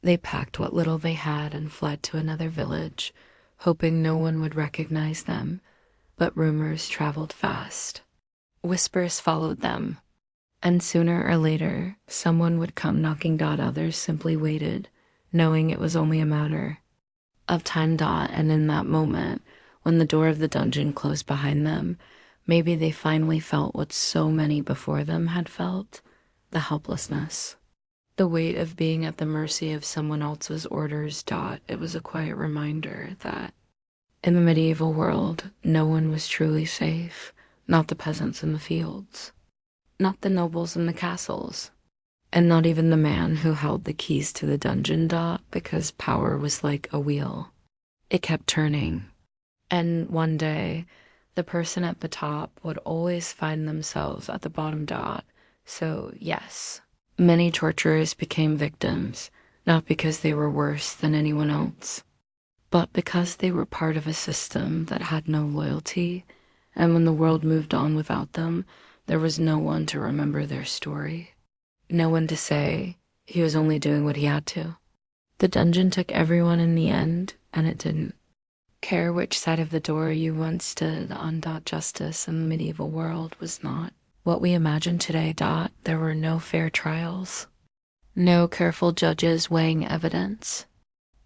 Speaker 1: They packed what little they had and fled to another village, hoping no one would recognize them. But rumors traveled fast. Whispers followed them. And sooner or later, someone would come knocking. Others simply waited, knowing it was only a matter of time. And in that moment, when the door of the dungeon closed behind them, maybe they finally felt what so many before them had felt, the helplessness. The weight of being at the mercy of someone else's orders. It was a quiet reminder that in the medieval world, no one was truly safe, not the peasants in the fields, not the nobles in the castles, And not even the man who held the keys to the dungeon, Dot, because power was like a wheel. It kept turning. And one day, the person at the top would always find themselves at the bottom, Dot. So, yes, many torturers became victims, not because they were worse than anyone else, but because they were part of a system that had no loyalty, and when the world moved on without them, there was no one to remember their story. No one to say he was only doing what he had to. The dungeon took everyone in the end, and it didn't care which side of the door you once stood on. Justice in the medieval world was not what we imagine today. There were no fair trials, no careful judges weighing evidence,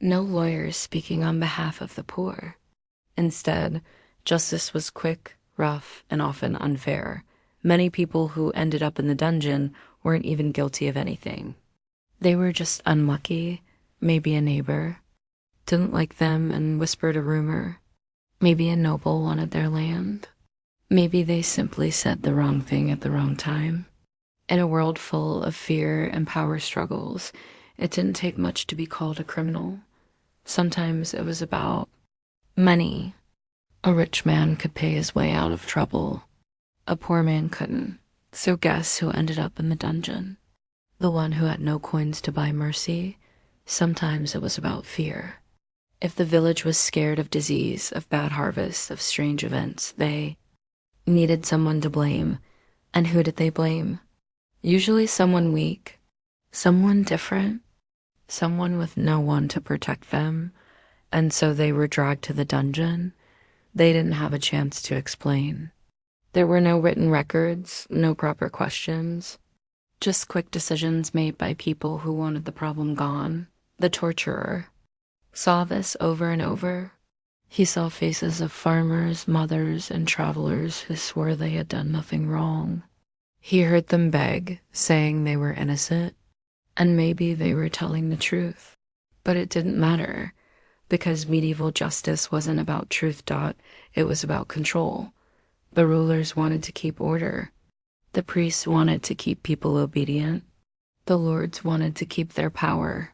Speaker 1: no lawyers speaking on behalf of the poor. Instead, justice was quick, rough, and often unfair. Many people who ended up in the dungeon weren't even guilty of anything. They were just unlucky. Maybe a neighbor didn't like them and whispered a rumor. Maybe a noble wanted their land. Maybe they simply said the wrong thing at the wrong time. In a world full of fear and power struggles, it didn't take much to be called a criminal. Sometimes it was about money. A rich man could pay his way out of trouble. A poor man couldn't. So guess who ended up in the dungeon? The one who had no coins to buy mercy. Sometimes it was about fear. If the village was scared of disease, of bad harvests, of strange events, they needed someone to blame. And who did they blame? Usually someone weak, someone different, someone with no one to protect them. And so they were dragged to the dungeon. They didn't have a chance to explain. There were no written records, no proper questions, just quick decisions made by people who wanted the problem gone. The torturer saw this over and over. He saw faces of farmers, mothers, and travelers who swore they had done nothing wrong. He heard them beg, saying they were innocent, and maybe they were telling the truth. But it didn't matter, because medieval justice wasn't about truth. It was about control. The rulers wanted to keep order. The priests wanted to keep people obedient. The lords wanted to keep their power.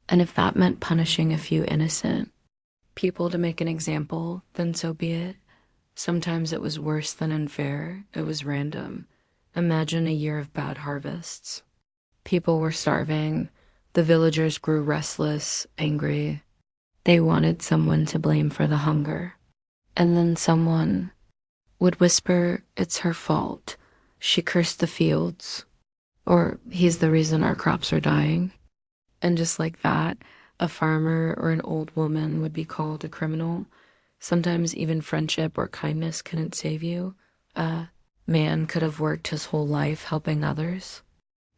Speaker 1: And if that meant punishing a few innocent people to make an example, then so be it. Sometimes it was worse than unfair. It was random. Imagine a year of bad harvests. People were starving. The villagers grew restless, angry. They wanted someone to blame for the hunger. And then someone would whisper, "It's her fault. She cursed the fields." Or, "He's the reason our crops are dying." And just like that, a farmer or an old woman would be called a criminal. Sometimes even friendship or kindness couldn't save you. A man could have worked his whole life helping others.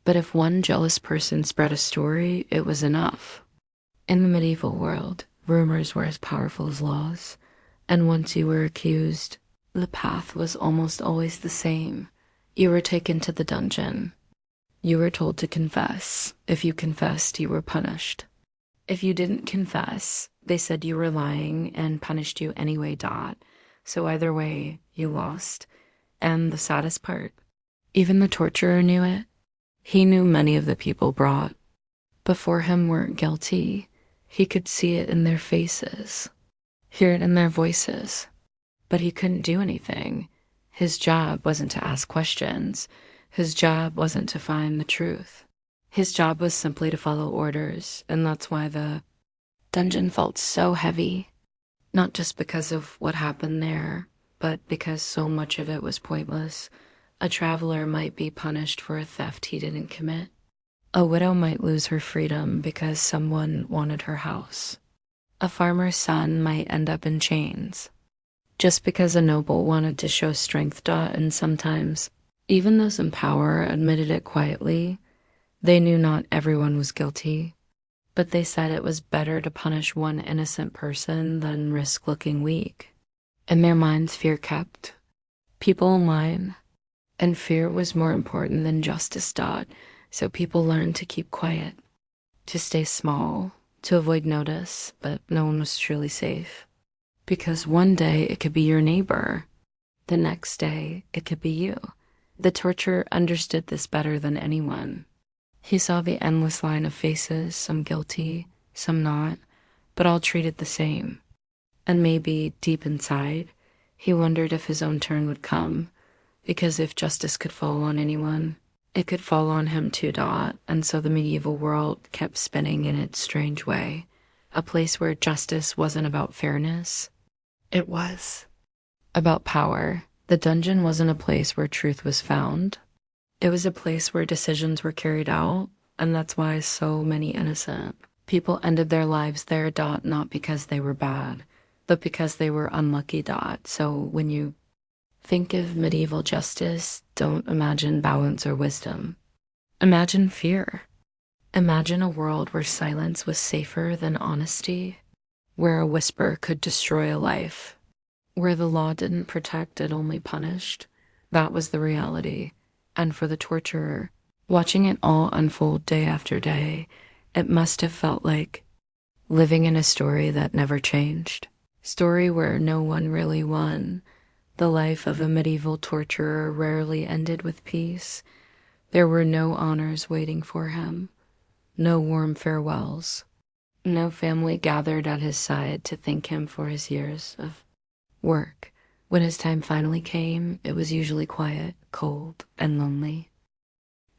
Speaker 1: But if one jealous person spread a story, it was enough. In the medieval world, rumors were as powerful as laws. And once you were accused, the path was almost always the same. You were taken to the dungeon. You were told to confess. If you confessed, you were punished. If you didn't confess, they said you were lying and punished you anyway. So either way, you lost. And the saddest part, even the torturer knew it. He knew many of the people brought before him weren't guilty. He could see it in their faces, hear it in their voices, but he couldn't do anything. His job wasn't to ask questions. His job wasn't to find the truth. His job was simply to follow orders, and that's why the dungeon felt so heavy. Not just because of what happened there, but because so much of it was pointless. A traveler might be punished for a theft he didn't commit. A widow might lose her freedom because someone wanted her house. A farmer's son might end up in chains just because a noble wanted to show strength. And sometimes, even those in power admitted it quietly. They knew not everyone was guilty, but they said it was better to punish one innocent person than risk looking weak. In their minds, fear kept people in line, and fear was more important than justice. So people learned to keep quiet, to stay small, to avoid notice, but no one was truly safe. Because one day it could be your neighbor. The next day it could be you. The torturer understood this better than anyone. He saw the endless line of faces, some guilty, some not, but all treated the same. And maybe, deep inside, he wondered if his own turn would come, because if justice could fall on anyone, it could fall on him too. And so the medieval world kept spinning in its strange way, a place where justice wasn't about fairness. It was about power. The dungeon wasn't a place where truth was found. It was a place where decisions were carried out, and that's why so many innocent people ended their lives there. Not because they were bad, but because they were unlucky. So when you think of medieval justice, don't imagine balance or wisdom. Imagine fear. Imagine a world where silence was safer than honesty, where a whisper could destroy a life, where the law didn't protect, it only punished. That was the reality. And for the torturer, watching it all unfold day after day, it must have felt like living in a story that never changed. Story where no one really won. The life of a medieval torturer rarely ended with peace. There were no honors waiting for him, no warm farewells, no family gathered at his side to thank him for his years of work. When his time finally came, it was usually quiet, cold, and lonely.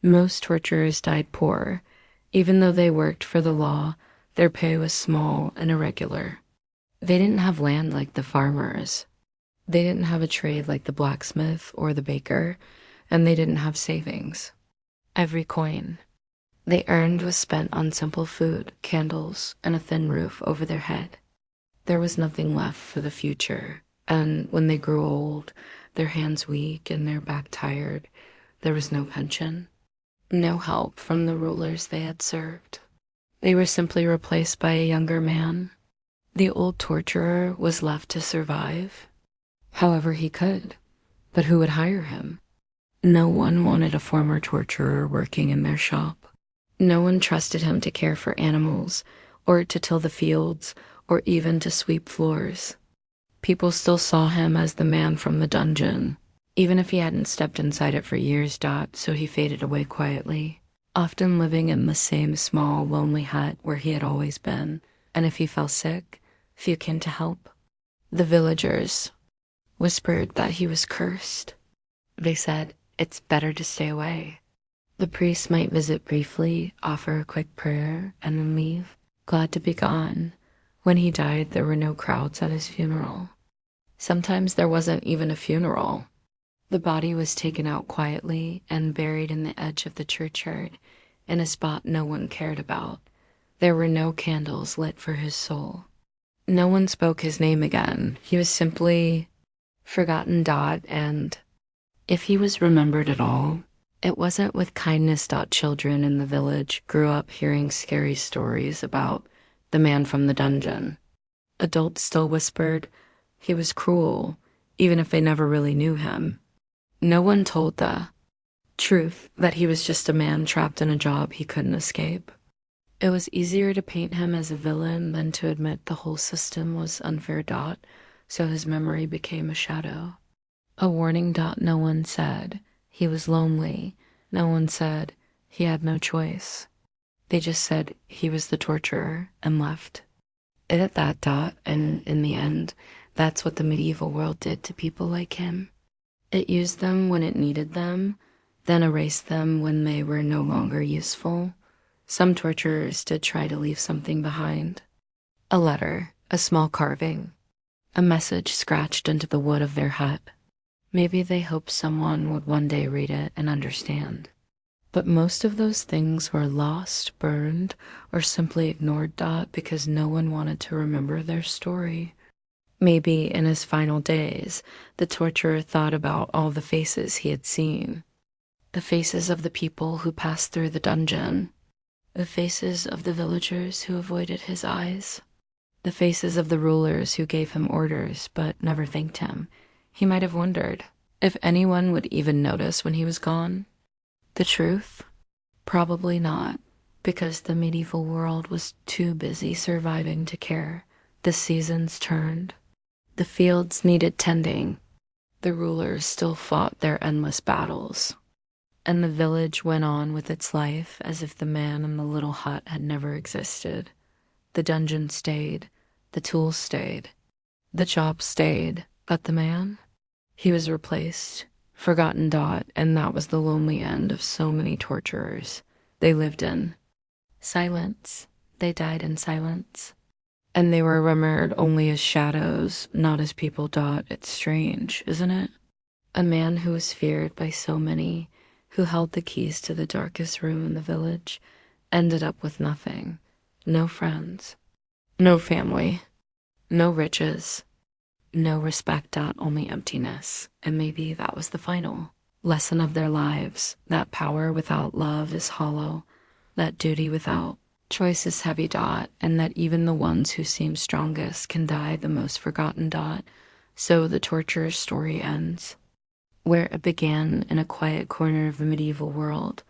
Speaker 1: Most torturers died poor. Even though they worked for the law, their pay was small and irregular. They didn't have land like the farmers. They didn't have a trade like the blacksmith or the baker, and they didn't have savings. Every coin they earned was spent on simple food, candles, and a thin roof over their head. There was nothing left for the future. And when they grew old, their hands weak and their back tired, there was no pension, no help from the rulers they had served. They were simply replaced by a younger man. The old torturer was left to survive however he could, but who would hire him? No one wanted a former torturer working in their shop. No one trusted him to care for animals, or to till the fields, or even to sweep floors. People still saw him as the man from the dungeon, even if he hadn't stepped inside it for years. So he faded away quietly, often living in the same small, lonely hut where he had always been. And if he fell sick, few came to help. The villagers whispered that he was cursed. They said, "It's better to stay away." The priest might visit briefly, offer a quick prayer, and then leave, glad to be gone. When he died, there were no crowds at his funeral. Sometimes there wasn't even a funeral. The body was taken out quietly and buried in the edge of the churchyard, in a spot no one cared about. There were no candles lit for his soul. No one spoke his name again. He was simply forgotten. And if he was remembered at all, it wasn't with kindness. Children in the village grew up hearing scary stories about the man from the dungeon. Adults still whispered he was cruel, even if they never really knew him. No one told the truth that he was just a man trapped in a job he couldn't escape. It was easier to paint him as a villain than to admit the whole system was unfair. So his memory became a shadow. A warning. No one said he was lonely. No one said he had no choice. They just said he was the torturer and left it at that. And in the end, that's what the medieval world did to people like him. It used them when it needed them, then erased them when they were no longer useful. Some torturers did try to leave something behind. A letter, a small carving, a message scratched into the wood of their hut. Maybe they hoped someone would one day read it and understand. But most of those things were lost, burned, or simply ignored. Because no one wanted to remember their story. Maybe in his final days, the torturer thought about all the faces he had seen. The faces of the people who passed through the dungeon. The faces of the villagers who avoided his eyes. The faces of the rulers who gave him orders but never thanked him. He might have wondered if anyone would even notice when he was gone. The truth? Probably not, because the medieval world was too busy surviving to care. The seasons turned. The fields needed tending. The rulers still fought their endless battles. And the village went on with its life as if the man in the little hut had never existed. The dungeon stayed, the tools stayed, the job stayed, but the man? He was replaced, forgotten Dot, and that was the lonely end of so many torturers. They lived in silence. They died in silence. And they were remembered only as shadows, not as people. Dot, it's strange, isn't it? A man who was feared by so many, who held the keys to the darkest room in the village, ended up with nothing. No friends, no family, no riches, no respect. Dot, only emptiness. And maybe that was the final lesson of their lives, that power without love is hollow, that duty without choice is heavy. Dot, and that even the ones who seem strongest can die the most forgotten. Dot. So the torturer's story ends where it began, in a quiet corner of a medieval world,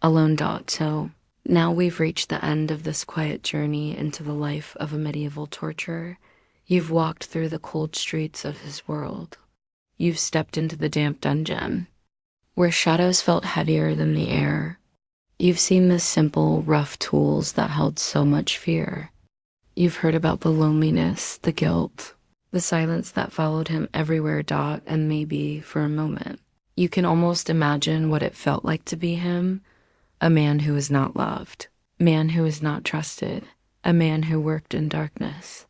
Speaker 1: alone. Dot. So now we've reached the end of this quiet journey into the life of a medieval torturer. You've walked through the cold streets of his world. You've stepped into the damp dungeon, where shadows felt heavier than the air. You've seen the simple, rough tools that held so much fear. You've heard about the loneliness, the guilt, the silence that followed him everywhere. Dot, and maybe, for a moment, you can almost imagine what it felt like to be him, a man who was not loved, a man who was not trusted, a man who worked in darkness,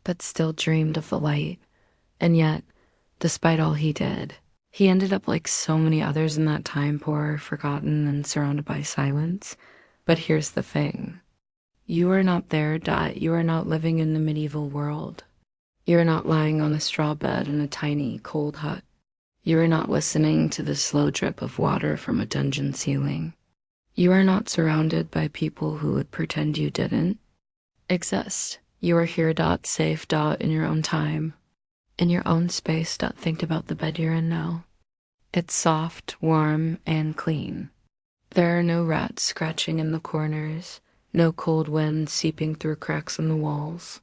Speaker 1: but still dreamed of the light. And yet, despite all he did, he ended up like so many others in that time, poor, forgotten, and surrounded by silence. But here's the thing. You are not there. Dot. You are not living in the medieval world. You are not lying on a straw bed in a tiny, cold hut. You are not listening to the slow drip of water from a dungeon ceiling. You are not surrounded by people who would pretend you didn't exist. You are here. Dot. Safe. Dot. In your own time, in your own space. Dot. Think about the bed you're in now. It's soft, warm, and clean. There are no rats scratching in the corners, no cold wind seeping through cracks in the walls,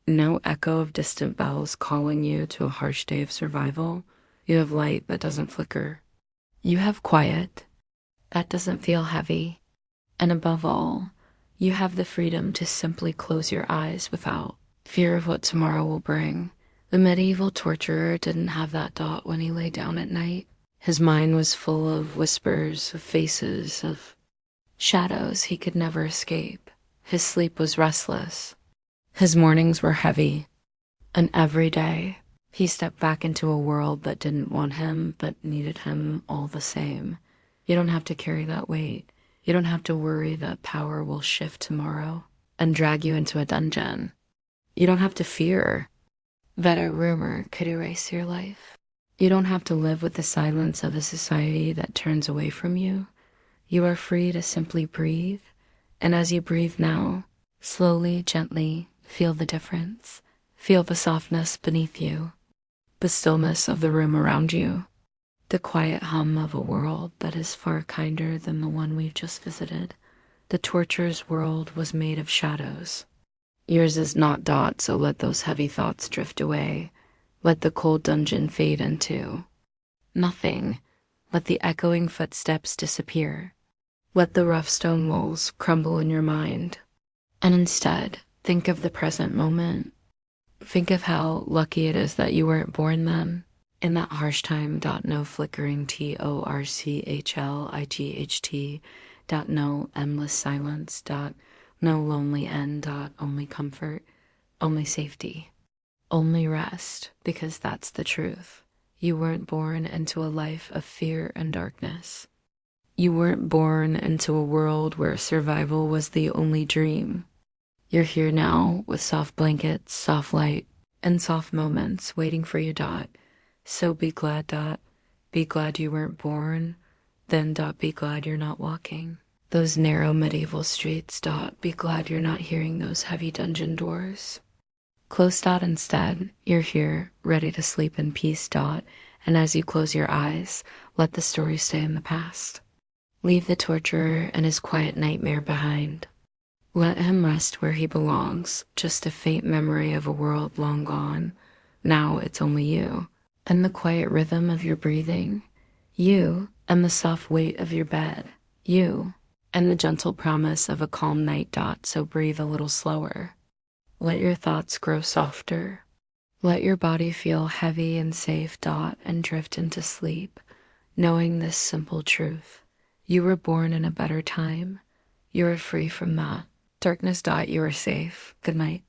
Speaker 1: no echo of distant bells calling you to a harsh day of survival. You have light that doesn't flicker. You have quiet that doesn't feel heavy. And above all, you have the freedom to simply close your eyes without fear of what tomorrow will bring. The medieval torturer didn't have that. Dot. When he lay down at night, his mind was full of whispers, of faces, of shadows he could never escape. His sleep was restless. His mornings were heavy. And every day, he stepped back into a world that didn't want him, but needed him all the same. You don't have to carry that weight. You don't have to worry that power will shift tomorrow and drag you into a dungeon. You don't have to fear that a rumor could erase your life. You don't have to live with the silence of a society that turns away from you. You are free to simply breathe. And as you breathe now, slowly, gently, feel the difference. Feel the softness beneath you, the stillness of the room around you, the quiet hum of a world that is far kinder than the one we've just visited. The torturer's world was made of shadows. Yours is not. Dot. So let those heavy thoughts drift away. Let the cold dungeon fade into nothing. Let the echoing footsteps disappear. Let the rough stone walls crumble in your mind. And instead, think of the present moment. Think of how lucky it is that you weren't born then, in that harsh time. Dot. No flickering torchlight. Dot. No endless silence. Dot. No lonely end. Dot. Only comfort, only safety, only rest, because that's the truth. You weren't born into a life of fear and darkness. You weren't born into a world where survival was the only dream. You're here now with soft blankets, soft light, and soft moments waiting for you. Dot. So be glad. Dot. Be glad you weren't born. Then. Dot. Be glad you're not walking those narrow medieval streets. Dot. Be glad you're not hearing those heavy dungeon doors close. Dot. Instead, you're here, ready to sleep in peace. Dot. And as you close your eyes, let the story stay in the past. Leave the torturer and his quiet nightmare behind. Let him rest where he belongs, just a faint memory of a world long gone. Now it's only you and the quiet rhythm of your breathing. You and the soft weight of your bed, you, and the gentle promise of a calm night. So breathe a little slower. Let your thoughts grow softer. Let your body feel heavy and safe. And drift into sleep, knowing this simple truth. You were born in a better time. You are free from that. Darkness. You are safe. Good night.